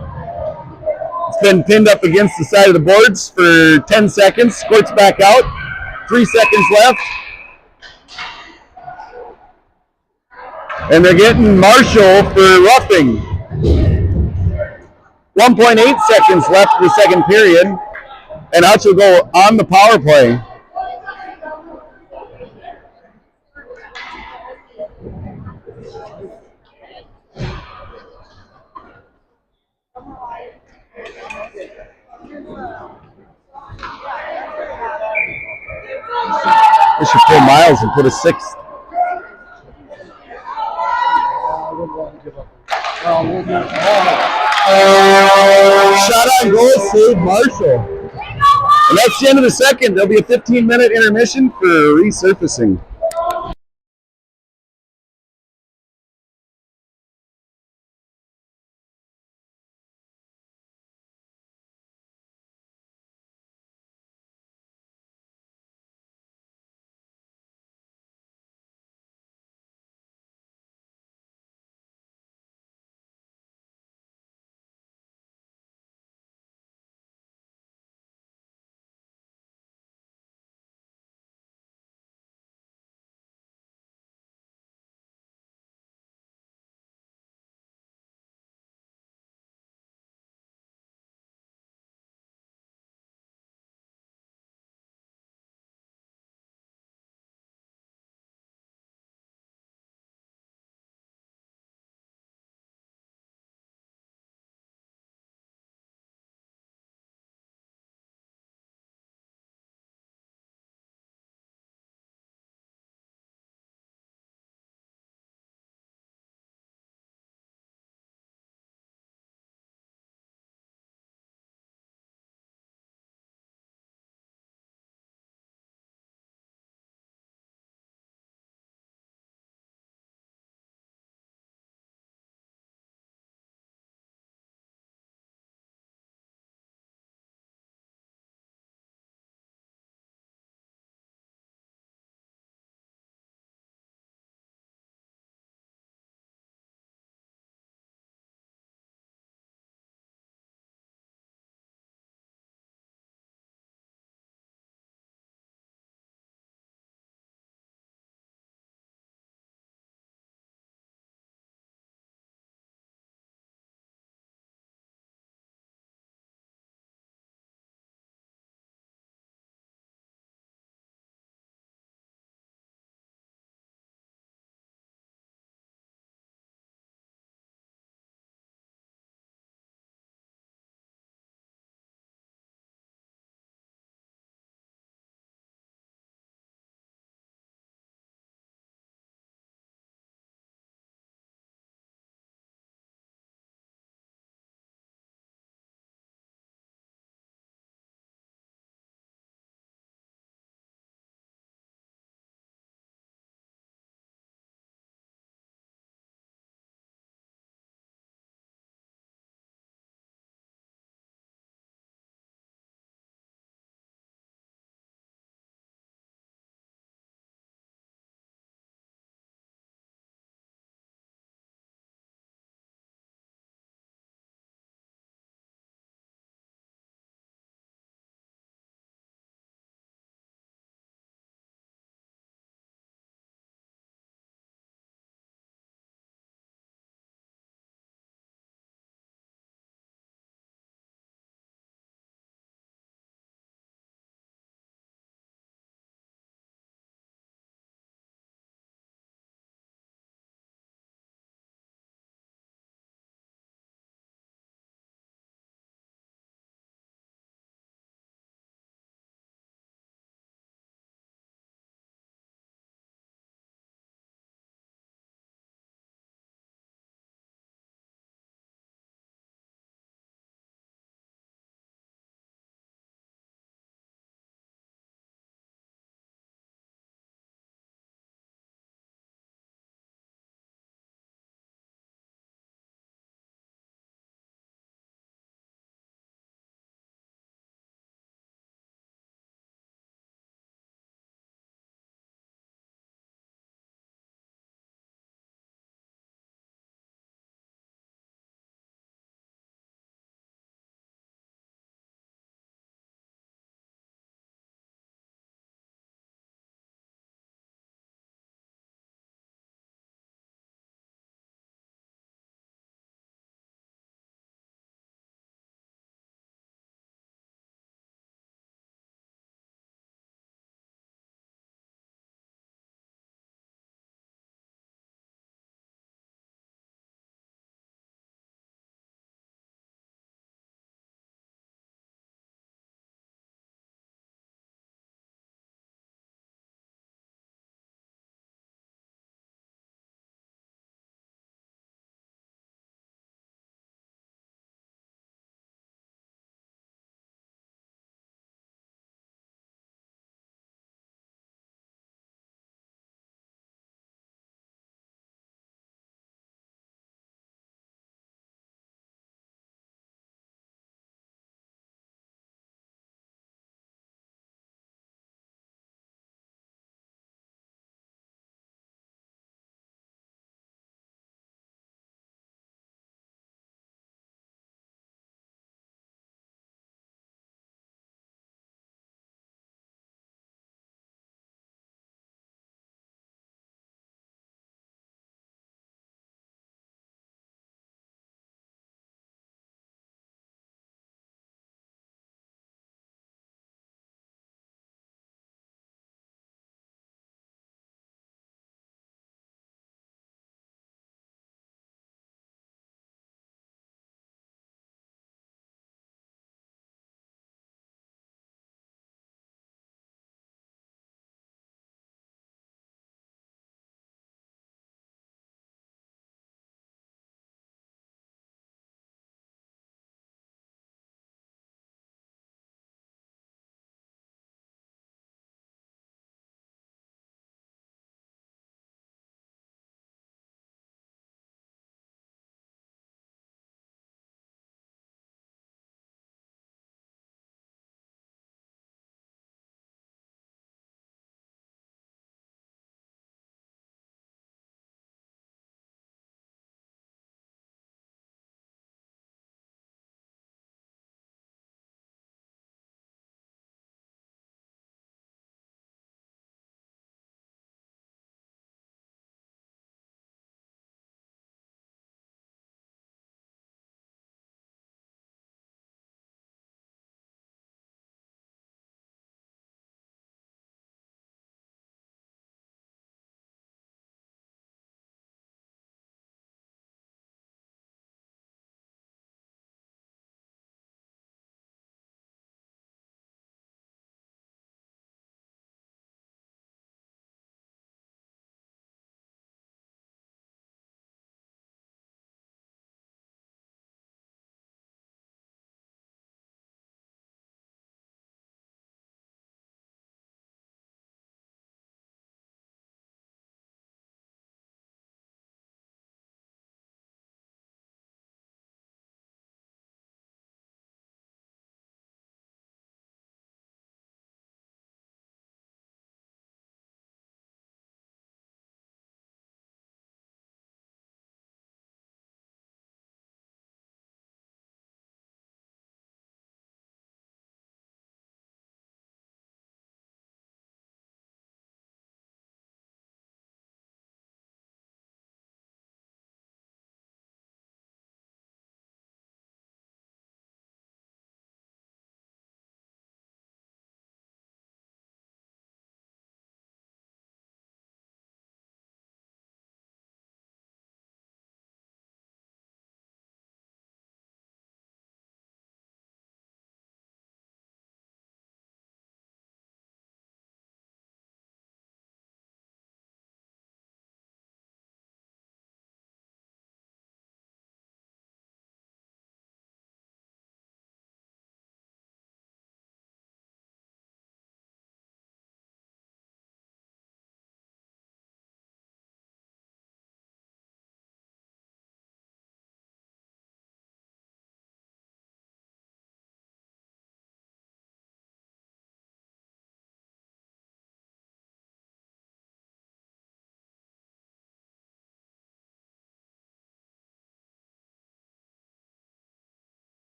It's been pinned up against the side of the boards for 10 seconds. Squirts back out. 3 seconds left. And they're getting Marshall for roughing. 1.8 seconds left in the second period. And Hutch will go on the power play. They should pull Miles and put a 6th. I wouldn't want to give up. We'll do it. Shot on goal, save Marshall. And that's the end of the second. There'll be a 15-minute intermission for resurfacing.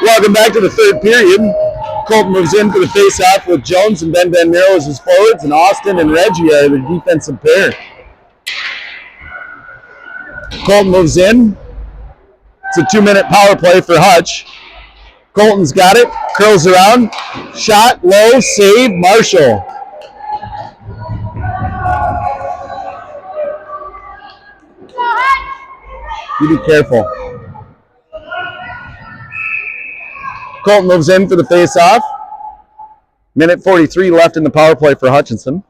Welcome back to the third period. Colton moves in for the face-off with Jones and Ben Van Mero as his forwards, and Austin and Reggie are the defensive pair. Colton moves in. It's a 2-minute power play for Hutch. Colton's got it, curls around, shot, low, save, Marshall. You be careful. Colton moves in for the face-off. Minute 43 left in the power play for Hutchinson.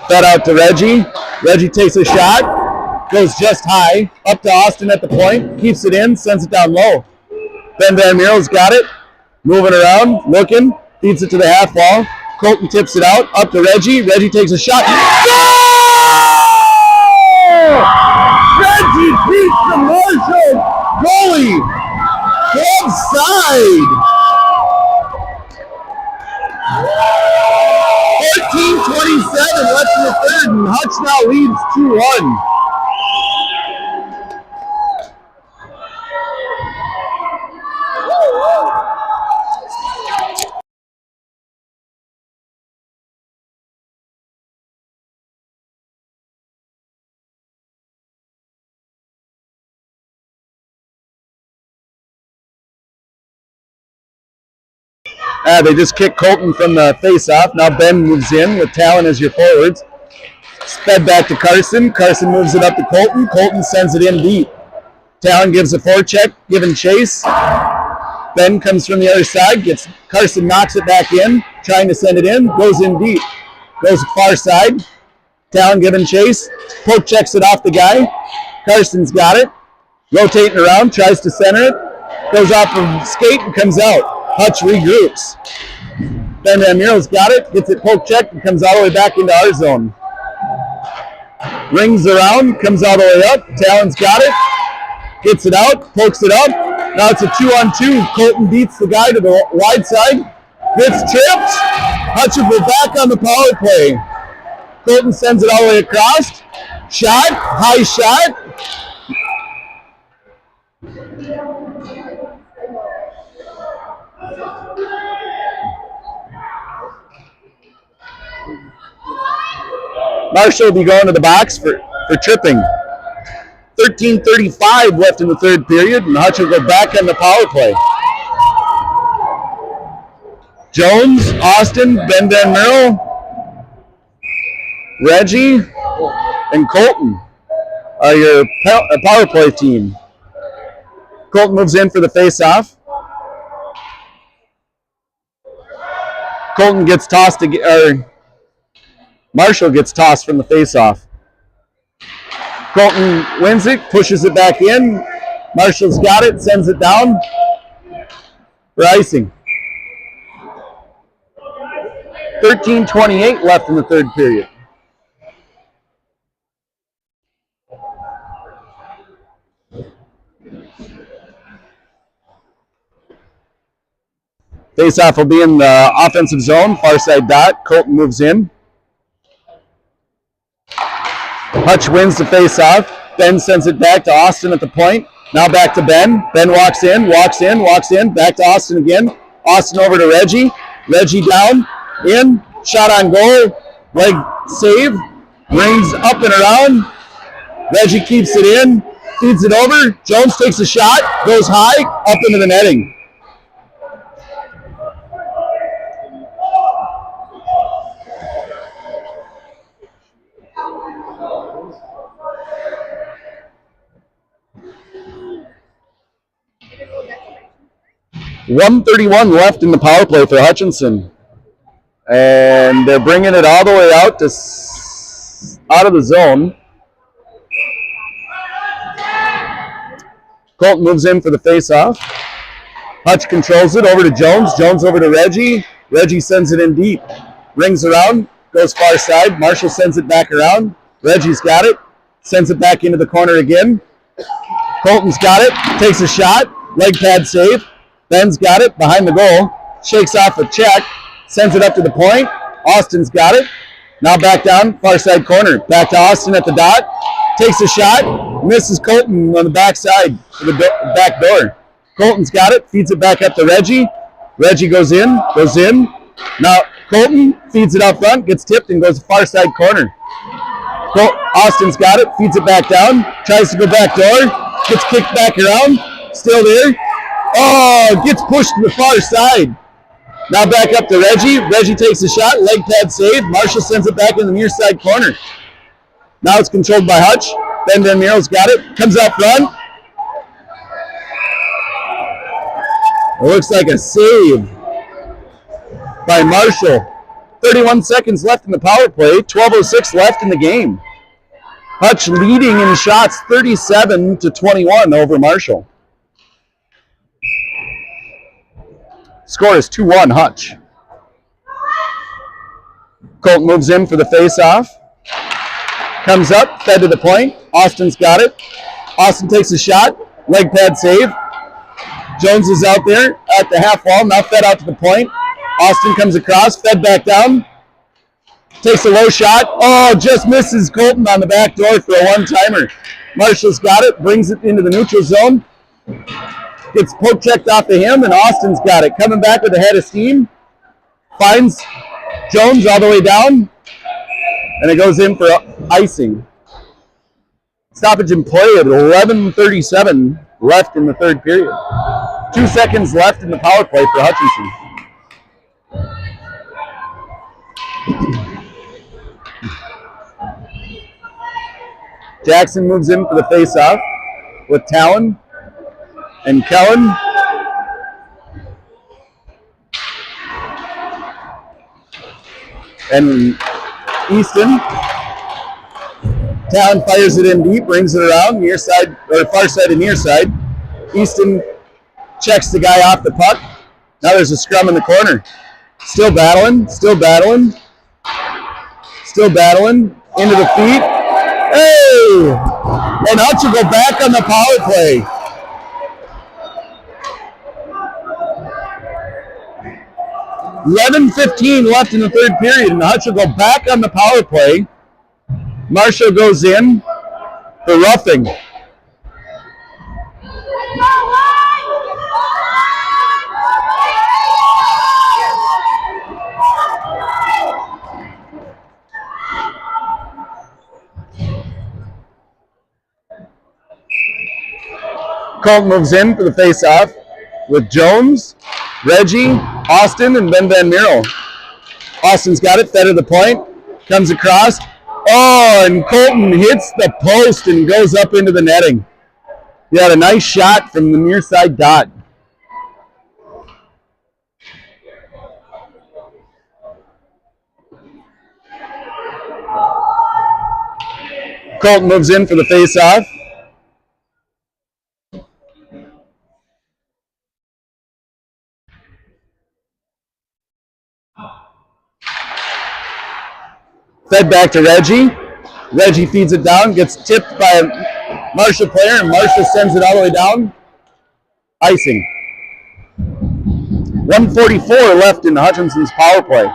Fed out to Reggie. Reggie takes a shot, goes just high, up to Austin at the point, keeps it in, sends it down low. Ben Van Mero's got it, moving around, looking, feeds it to the half wall. Colton tips it out, up to Reggie. Reggie takes a shot. Goal! Reggie beats the Marshall goalie. Offside. 14:27 left in the third, and Hutch now leads 2-1. They just kicked Colton from the face-off. Now Ben moves in with Talon as your forwards. Sped back to Carson. Carson moves it up to Colton. Colton sends it in deep. Talon gives a forecheck, giving chase. Ben comes from the other side. Carson knocks it back in, trying to send it in. Goes in deep. Goes far side. Talon giving chase. Poke checks it off the guy. Carson's got it. Rotating around, tries to center it. Goes off of skate and comes out. Hutch regroups. Ben Van Mero's got it, gets it poke checked, and comes all the way back into our zone. Rings around, comes all the way up. Talon's got it, gets it out, pokes it up. Now it's a 2-on-2. Colton beats the guy to the wide side, gets tripped. Hutch will go back on the power play. Colton sends it all the way across. Shot, high shot. Marshall will be going to the box for tripping. 13:35 left in the third period, and Hutch will go back on the power play. Jones, Austin, Ben Van Mero, Reggie, and Colton are your power play team. Colton moves in for the face-off. Colton gets tossed again. Marshall gets tossed from the face-off. Colton wins it, pushes it back in. Marshall's got it, sends it down for icing. 13:28 left in the third period. Face-off will be in the offensive zone, far side dot. Colton moves in. Hutch wins the face-off. Ben sends it back to Austin at the point. Now back to Ben. Ben walks in. Back to Austin again. Austin over to Reggie. Reggie down, in, shot on goal, leg save, rings up and around. Reggie keeps it in, feeds it over. Jones takes a shot, goes high, up into the netting. .131 left in the power play for Hutchinson. And they're bringing it all the way out of the zone. Colton moves in for the face-off. Hutch controls it over to Jones. Jones over to Reggie. Reggie sends it in deep. Rings around, goes far side. Marshall sends it back around. Reggie's got it. Sends it back into the corner again. Colton's got it. Takes a shot. Leg pad save. Ben's got it behind the goal. Shakes off a check. Sends it up to the point. Austin's got it. Now back down, far side corner. Back to Austin at the dot. Takes a shot. Misses Colton on the backside for the back door. Colton's got it, feeds it back up to Reggie. Reggie goes in. Now Colton feeds it out front, gets tipped, and goes far side corner. Austin's got it, feeds it back down, tries to go back door, gets kicked back around, still there. Oh, gets pushed to the far side. Now back up to Reggie. Reggie takes a shot, leg pad save. Marshall sends it back in the near side corner. Now it's controlled by Hutch. Ben Van Meerle's got it, comes out front. It looks like a save by Marshall. 31 seconds left in the power play, 12:06 left in the game. Hutch leading in shots 37-21 over Marshall. Score is 2-1 Hutch. Colton moves in for the face-off. Comes up, fed to the point. Austin's got it. Austin takes a shot, leg pad save. Jones is out there at the half wall, now fed out to the point. Austin comes across, fed back down. Takes a low shot. Oh, just misses Colton on the back door for a one-timer. Marshall's got it, brings it into the neutral zone. Gets poke checked off of him, and Austin's got it. Coming back with a head of steam. Finds Jones all the way down, and it goes in for icing. Stoppage in play at 11:37 left in the third period. 2 seconds left in the power play for Hutchinson. Jackson moves in for the face-off with Talon and Kellen. And Easton. Talon fires it in deep, brings it around, near side, or far side to near side. Easton checks the guy off the puck. Now there's a scrum in the corner. Still battling. Into the feet. Hey! And Hutch will go back on the power play. $11:15 left in the third period, and Hutch will go back on the power play. Marshall goes in for roughing. Colton moves in for the face-off with Jones, Reggie, Austin, and Ben Van Meerle. Austin's got it, fed to the point, comes across. Oh, and Colton hits the post and goes up into the netting. He had a nice shot from the near side dot. Colton moves in for the face-off. Fed back to Reggie. Reggie feeds it down, gets tipped by a Marshall player, and Marshall sends it all the way down. Icing. 1:44 left in Hutchinson's power play.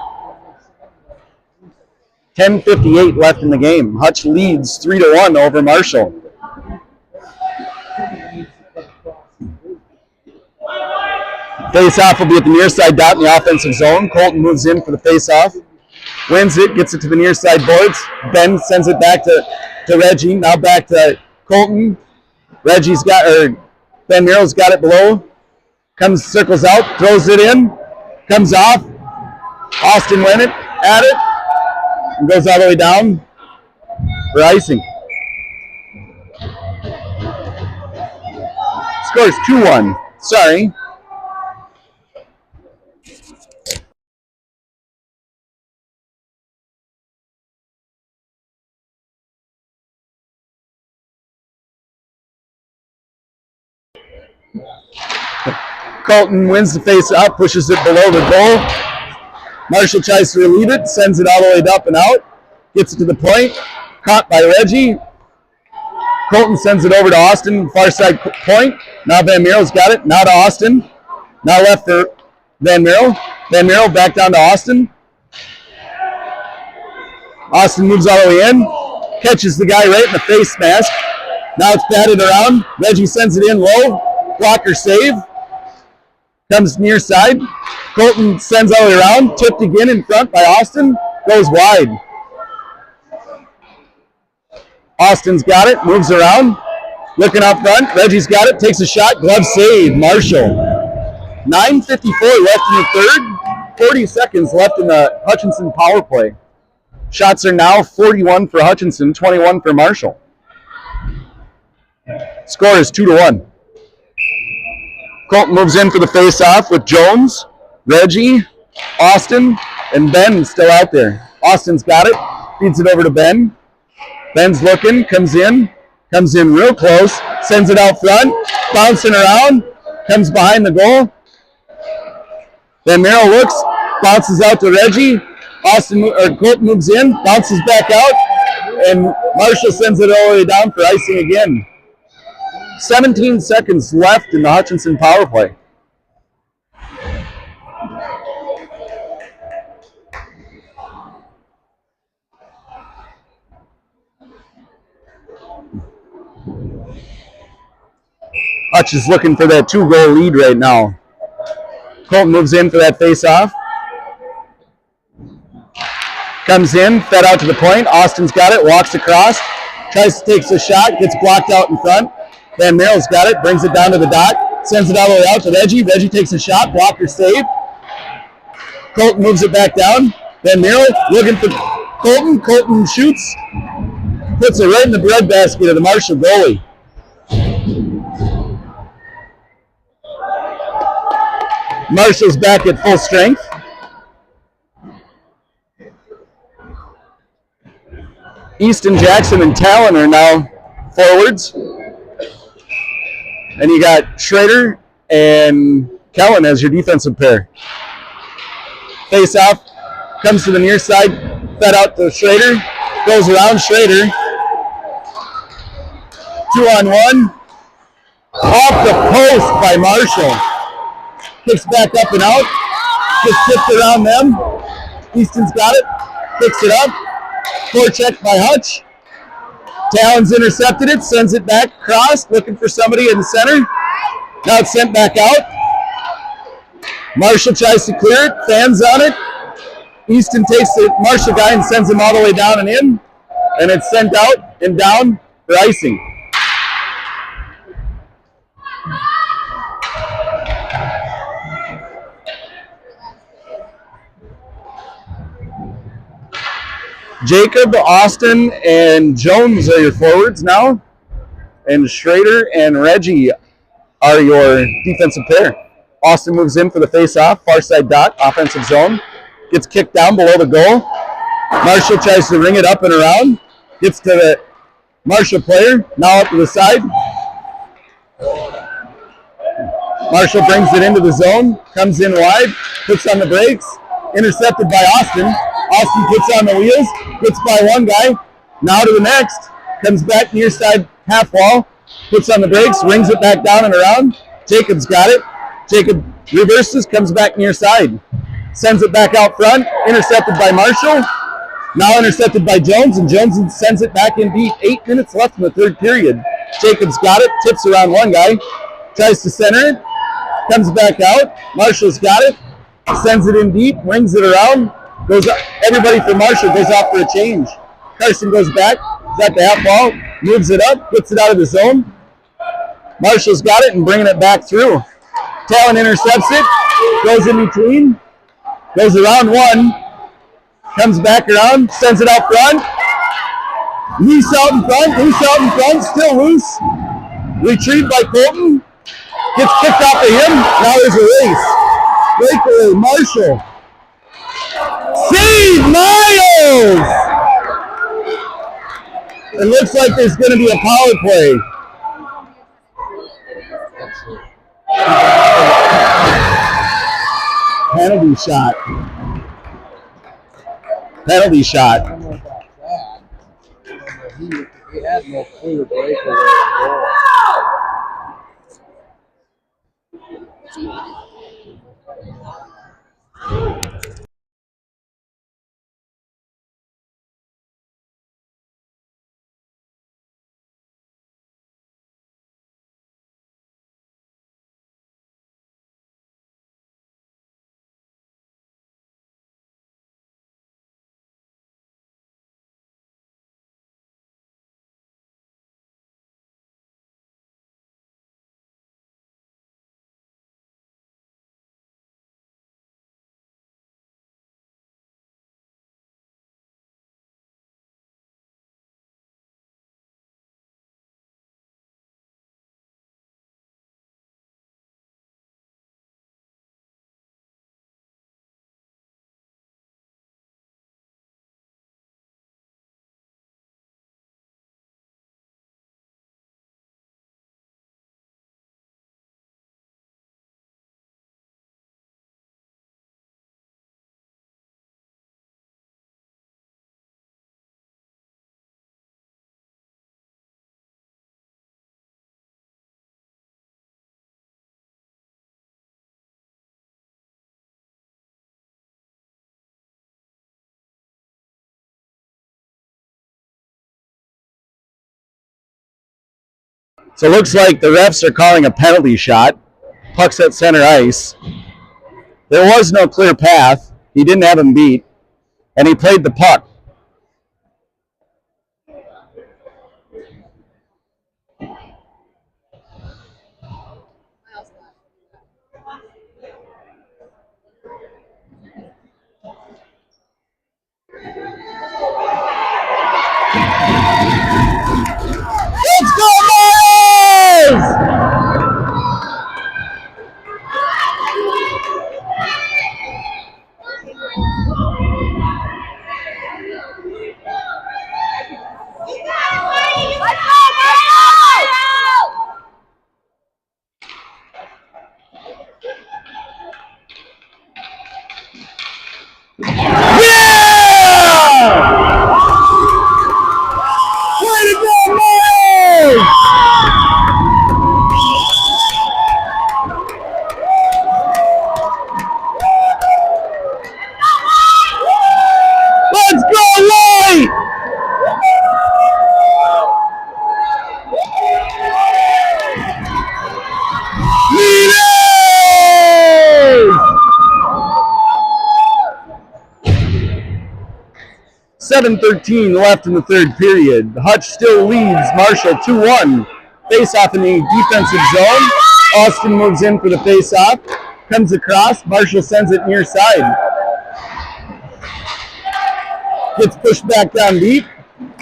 10:58 left in the game. Hutch leads 3-1 over Marshall. Face-off will be at the near side dot in the offensive zone. Colton moves in for the face-off. Wins it, gets it to the near side boards. Ben sends it back to Reggie. Now back to Colton. Reggie's got, or Ben Meerle's got it below. Circles out, throws it in, comes off. Austin went it, at it, and goes all the way down for icing. Scores 2-1. Sorry. Colton wins the face-up, pushes it below the goal. Marshall tries to relieve it, sends it all the way up and out. Gets it to the point, caught by Reggie. Colton sends it over to Austin, far side point. Now Van Meerle's got it, now to Austin. Now left for Van Meerle. Van Meerle back down to Austin. Austin moves all the way in, catches the guy right in the face mask. Now it's batted around. Reggie sends it in low. Blocker save. Comes near side. Colton sends all the way around. Tipped again in front by Austin. Goes wide. Austin's got it. Moves around. Looking up front. Reggie's got it. Takes a shot. Glove save. Marshall. 9:54 left in the third. 40 seconds left in the Hutchinson power play. Shots are now 41 for Hutchinson, 21 for Marshall. Score is 2-1. Colton moves in for the face-off with Jones, Reggie, Austin, and Ben still out there. Austin's got it, feeds it over to Ben. Ben's looking, comes in real close, sends it out front, bouncing around, comes behind the goal. Then Merrill looks, bounces out to Reggie. Colton moves in, bounces back out, and Marshall sends it all the way down for icing again. 17 seconds left in the Hutchinson power play. Hutch is looking for that 2-goal lead right now. Colton moves in for that face-off. Comes in, fed out to the point. Austin's got it, walks across, tries to take the shot, gets blocked out in front. Van Merrill's got it, brings it down to the dot, sends it all the way out to Reggie. Reggie takes a shot, blocker save. Colton moves it back down. Van Merrill looking for Colton. Colton shoots, puts it right in the breadbasket of the Marshall goalie. Marshall's back at full strength. Easton, Jackson, and Talon are now forwards. And you got Schrader and Kellen as your defensive pair. Face off, comes to the near side, fed out to Schrader, goes around Schrader. 2-on-1. Off the post by Marshall. Kicks back up and out. Just tipped around them. Easton's got it. Picks it up. Forecheck by Hutch. Talon's intercepted it, sends it back across, looking for somebody in the center. Now it's sent back out. Marshall tries to clear it, fans on it. Easton takes the Marshall guy and sends him all the way down and in. And it's sent out and down for icing. Jacob, Austin, and Jones are your forwards now. And Schrader and Reggie are your defensive pair. Austin moves in for the face-off, far side dot, offensive zone. Gets kicked down below the goal. Marshall tries to ring it up and around. Gets to the Marshall player, now up to the side. Marshall brings it into the zone, comes in wide, puts on the brakes, intercepted by Austin. Austin puts on the wheels, gets by one guy, now to the next, comes back near side half wall, puts on the brakes, rings it back down and around. Jacob's got it. Jacob reverses, comes back near side, sends it back out front, intercepted by Marshall, now intercepted by Jones, and Jones sends it back in deep. 8 minutes left in the third period. Jacob's got it, tips around one guy, tries to center it, comes back out. Marshall's got it, sends it in deep, rings it around. Goes up, everybody for Marshall goes off for a change. Carson goes back, is at the half wall, moves it up, gets it out of the zone. Marshall's got it and bringing it back through. Talon intercepts it, goes in between, goes around one, comes back around, sends it out front. Loose out in front, still loose. Retrieved by Colton, gets kicked off of him, now there's a race. Breakaway, Marshall. Steve Miles! It looks like there's going to be a power play. Penalty shot. Penalty shot. I don't know about that. He had no clear breakaway. So it looks like the refs are calling a penalty shot. Puck's at center ice. There was no clear path. He didn't have him beat, and he played the puck. Let's go, boys! Way to go, boys! Let's go, Light! Leaders! 7:13 left in the third period. Hutch still leads Marshall 2-1. Face-off in the defensive zone. Austin moves in for the face-off. Comes across. Marshall sends it near side. Gets pushed back down deep.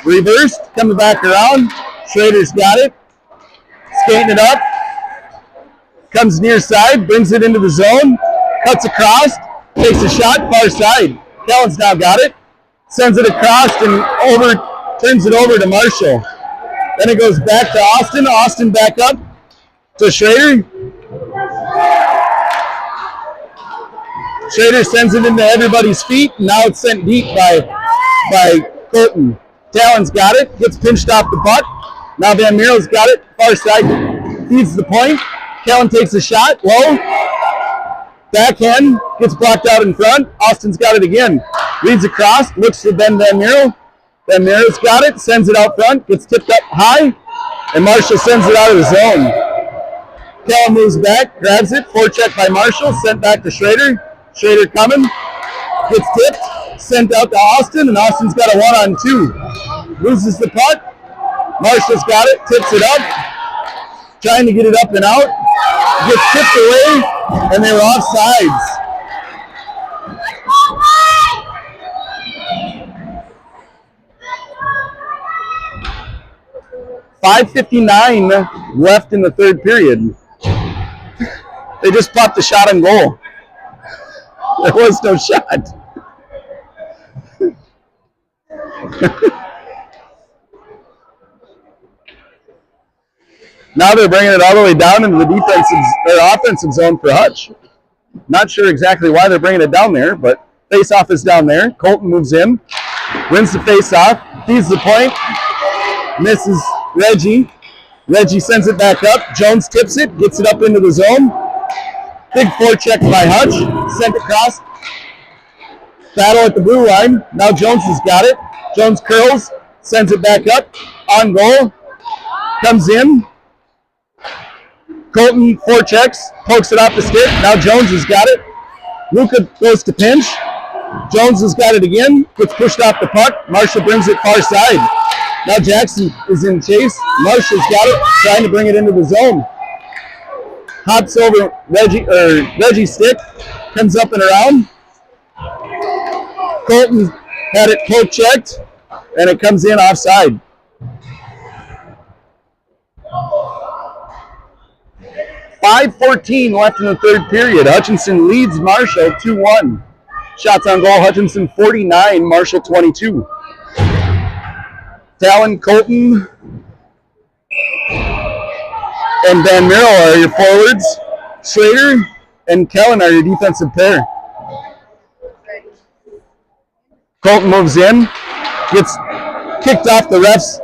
Reversed. Coming back around. Schrader's got it. Skating it up. Comes near side. Brings it into the zone. Cuts across. Takes a shot. Far side. Kellen's now got it. Sends it across and turns it over to Marshall. Then it goes back to Austin. Austin back up to Schrader. Schrader sends it into everybody's feet. Now it's sent deep by Colton. Talon's got it. Gets pinched off the puck. Now Van Meerle's got it. Far side. Feeds the point. Talon takes a shot. Low. Backhand. Gets blocked out in front. Austin's got it again. Reads across. Looks for Van Meerle. Van Meerle's got it. Sends it out front. Gets tipped up high. And Marshall sends it out of the zone. Talon moves back. Grabs it. Forecheck by Marshall. Sent back to Schrader. Schrader coming. Gets tipped. Sent out to Austin. And Austin's got a 1-on-2. Loses the puck. Marshall's got it. Tips it up. Trying to get it up and out. Gets tipped away. And they were offsides. .5:59 left in the third period. They just popped a shot on goal. There was no shot. Now they're bringing it all the way down into the offensive zone for Hutch. Not sure exactly why they're bringing it down there, but face-off is down there. Colton moves in, wins the face-off, feeds the point, misses Reggie. Reggie sends it back up. Jones tips it, gets it up into the zone. Big forecheck by Hutch, sent across. Battle at the blue line. Now Jones has got it. Jones curls, sends it back up. On goal, comes in. Colton forechecks, pokes it off the stick. Now Jones has got it. Luca goes to pinch. Jones has got it again. Gets pushed off the puck. Marshall brings it far side. Now Jackson is in chase. Marshall's got it, trying to bring it into the zone. Hops over Reggie's stick. Comes up and around. Colton had it poke checked, and it comes in offside. .5:14 left in the third period. Hutchinson leads Marshall 2-1. Shots on goal, Hutchinson 49, Marshall 22. Talon, Colton, and Van Meerle are your forwards. Schrader and Kellen are your defensive pair. Colton moves in, gets kicked off the ref's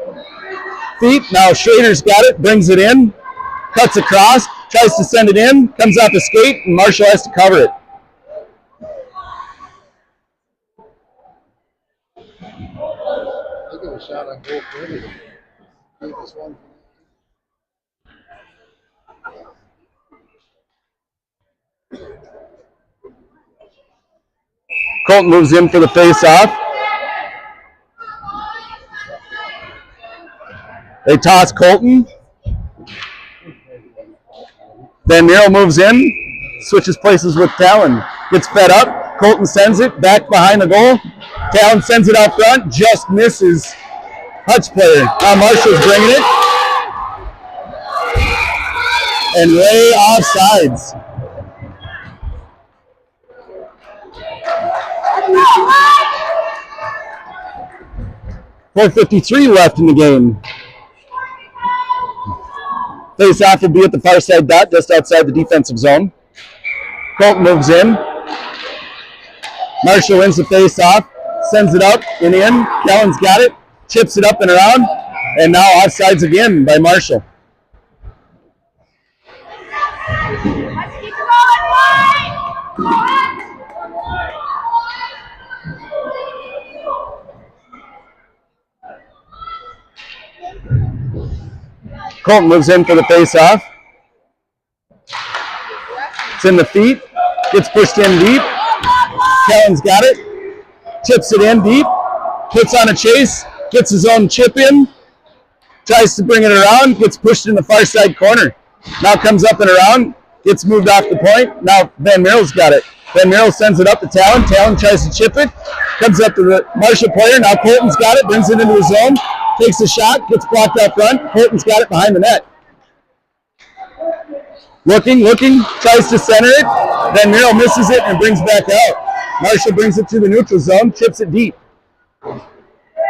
feet. Now Schrader's got it, brings it in, cuts across, tries to send it in, comes off the skate, and Marshall has to cover it. They got a shot on goal for everything. Gave us one. Colton moves in for the face-off. They toss Colton. Van Mierlo moves in, switches places with Talon. Gets fed up. Colton sends it back behind the goal. Talon sends it out front, just misses Hutch player. Now Marshall's bringing it. And way offsides. .453 left in the game. Face-off will be at the far side dot, just outside the defensive zone. Colton moves in. Marshall wins the face-off, sends it out and in. Kellen's got it, chips it up and around, and now offsides again by Marshall. Colton moves in for the face-off. It's in the feet. Gets pushed in deep. Kellen's got it. Chips it in deep. Puts on a chase. Gets his own chip in. Tries to bring it around. Gets pushed in the far side corner. Now comes up and around. Gets moved off the point. Now Van Mierlo's got it. Van Mierlo sends it up to Talon. Talon tries to chip it. Comes up to the Marshall player. Now Colton's got it. Brings it into the zone. Takes a shot, gets blocked out front. Colton's got it behind the net. Looking, tries to center it. Van Mierlo misses it and brings back out. Marshall brings it to the neutral zone, chips it deep.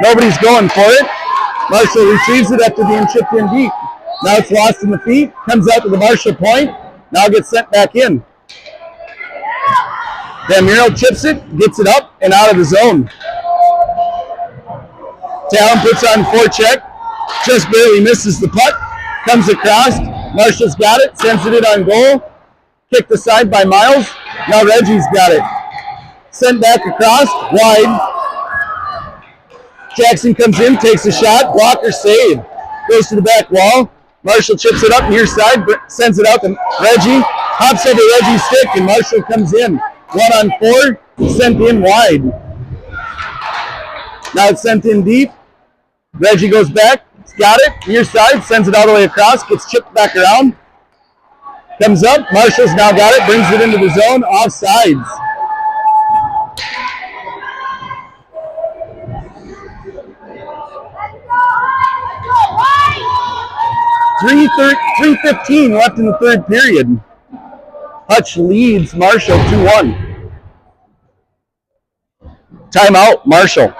Nobody's going for it. Marshall retrieves it after being chipped in deep. Now it's lost in the feet, comes out to the Marshall point, now gets sent back in. Van Mierlo chips it, gets it up and out of the zone. Talon puts on forecheck, just barely misses the puck, comes across, Marshall's got it, sends it in on goal, kicked aside by Miles, now Reggie's got it. Sent back across, wide. Jackson comes in, takes a shot, blocker save, goes to the back wall, Marshall chips it up near side, sends it out to Reggie, hops over Reggie's stick, and Marshall comes in. 1-on-4, sent in wide. Now it's sent in deep. Reggie goes back, he's got it, near side, sends it all the way across, gets chipped back around, comes up, Marshall's now got it, brings it into the zone, offsides. .315 left in the third period. Hutch leads Marshall 2-1. Timeout, Marshall.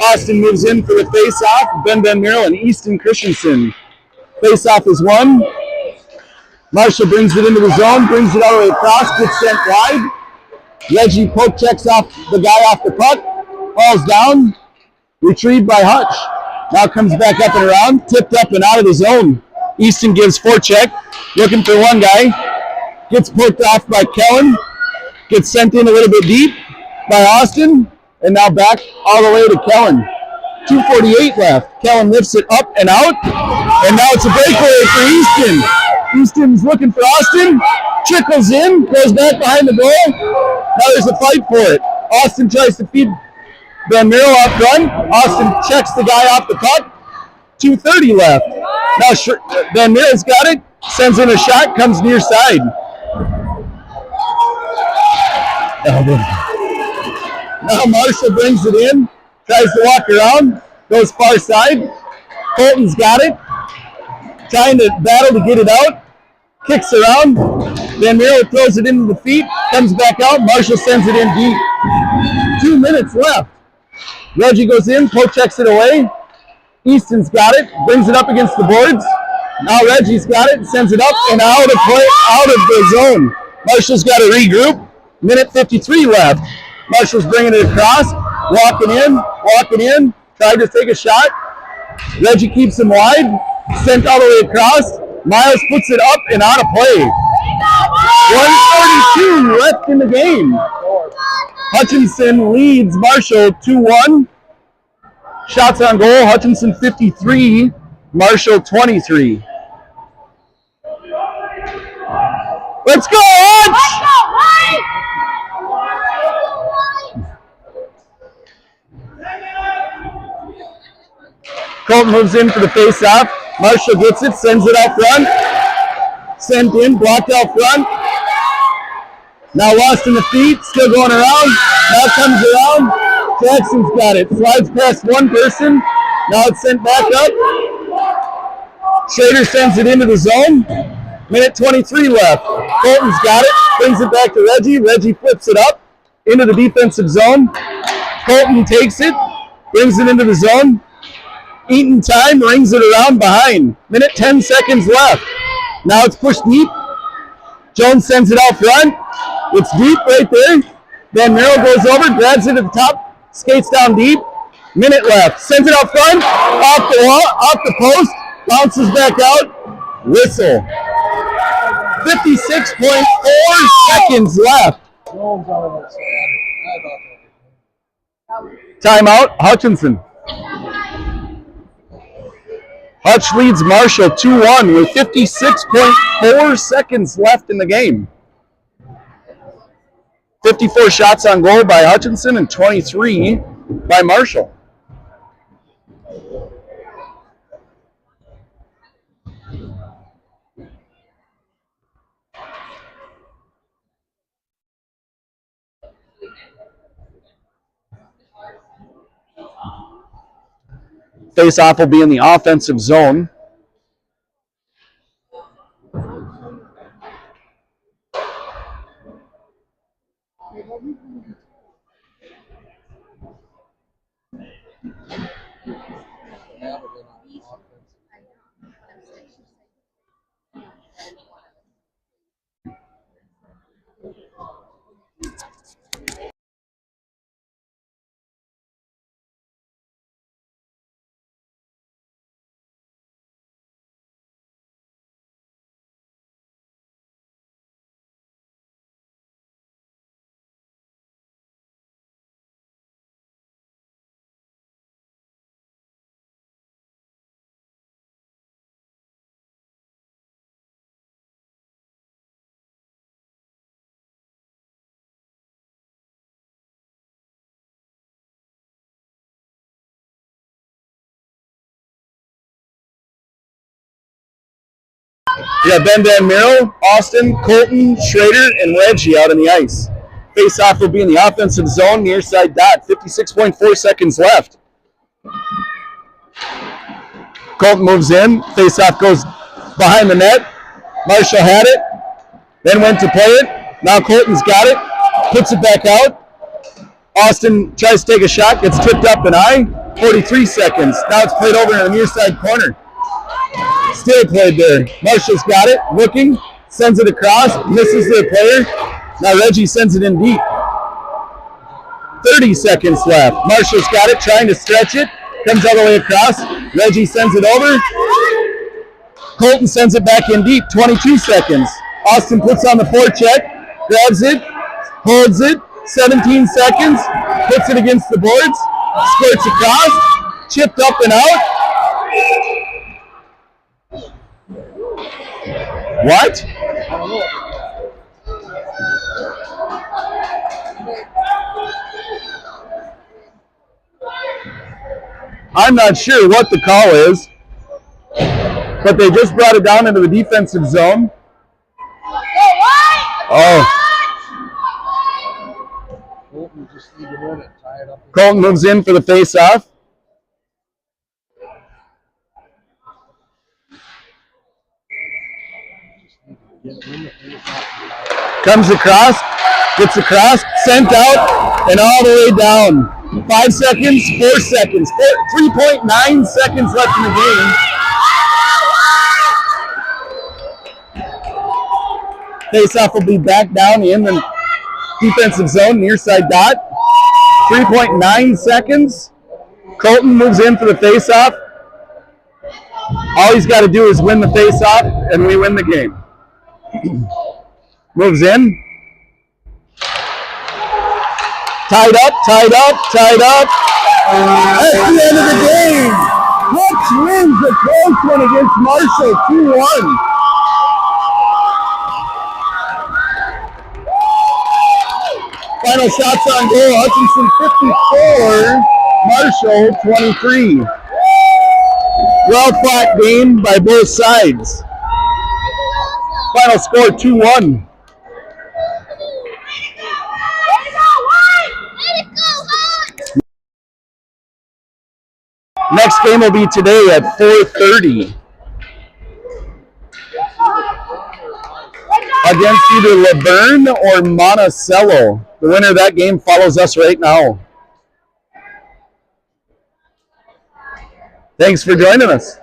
Austin moves in for the face-off. Ben Van Mierlo and Easton Christensen. Face-off is won. Marshall brings it into the zone, brings it all the way across, gets sent wide. Reggie poke checks off the guy off the puck, falls down, retrieved by Hutch. Now comes back up and around, tipped up and out of the zone. Easton gives forecheck, looking for one guy. Gets poked off by Kellen. Gets sent in a little bit deep by Austin. And now back all the way to Kellen. 2:48 left. Kellen lifts it up and out. And now it's a breakaway for Easton. Easton's looking for Austin. Trickles in. Goes back behind the goal. Now there's a fight for it. Austin tries to feed Van Miro off front. Austin checks the guy off the puck. 2:30 left. Now Van Miro's got it. Sends in a shot. Comes near side. Now Marshall brings it in. Tries to walk around. Goes far side. Colton's got it. Trying to battle to get it out. Kicks around. Van Miro throws it into the feet. Comes back out. Marshall sends it in deep. 2 minutes left. Reggie goes in. Poke checks it away. Easton's got it. Brings it up against the boards. Now Reggie's got it. Sends it up and out of the zone. Marshall's got to regroup. Minute 53 left. Marshall's bringing it across. Walking in. Tried to take a shot. Reggie keeps him wide. Sent all the way across. Miles puts it up and out of play. 1:42 left in the game. Hutchinson leads Marshall 2-1. Shots on goal, Hutchinson 53, Marshall 23. Let's go, Hutch! Colton moves in for the face-off. Marshall gets it, sends it out front. Sent in, blocked out front. Now lost in the feet, still going around. Now comes around. Jackson's got it. Slides past one person. Now it's sent back up. Schrader sends it into the zone. Minute 23 left. Colton's got it. Brings it back to Reggie. Reggie flips it up into the defensive zone. Colton takes it. Brings it into the zone. Eaton time. Rings it around behind. Minute 10 seconds left. Now it's pushed deep. Jones sends it out front. It's deep right there. Van Miro goes over, grabs it at the top. Skates down deep. Minute left. Sends it out front. Off the wall, off the post. Bounces back out. Whistle. 56.4 seconds left. Timeout, Hutchinson. Hutch leads Marshall 2-1 with 56.4 seconds left in the game. 54 shots on goal by Hutchinson and 23 by Marshall. Face-off will be in the offensive zone. We got Ben Van Miro, Austin, Colton, Schrader, and Reggie out on the ice. Face-off will be in the offensive zone, near side dot. 56.4 seconds left. Colton moves in. Face-off goes behind the net. Marshall had it, then went to play it. Now Colton's got it, puts it back out. Austin tries to take a shot, gets tripped up and high. 43 seconds. Now it's played over in the near side corner. Still played there. Marshall's got it, looking, sends it across, misses their player. Now Reggie sends it in deep. 30 seconds left. Marshall's got it, trying to stretch it. Comes all the way across. Reggie sends it over. Colton sends it back in deep, 22 seconds. Austin puts on the forecheck, grabs it, holds it, 17 seconds, puts it against the boards, squirts across, chipped up and out. What? I'm not sure what the call is, but they just brought it down into the defensive zone. Oh. Colton moves in for the face-off. Comes across, gets across, sent out, and all the way down. 5 seconds, 4 seconds, 3.9 seconds left in the game. Face-off will be back down in the defensive zone, near side dot. 3.9 seconds. Colton moves in for the face-off. All he's got to do is win the face-off, and we win the game. Moves in. Tied up, tied up, tied up. That's the end of the game. Hutch wins the close one against Marshall, 2-1. Final shots on goal, Hutchinson 54, Marshall 23. Well fought game by both sides. Final score 2-1. Next game will be today at 4:30 against either Laverne or Monticello. The winner of that game follows us right now. Thanks for joining us.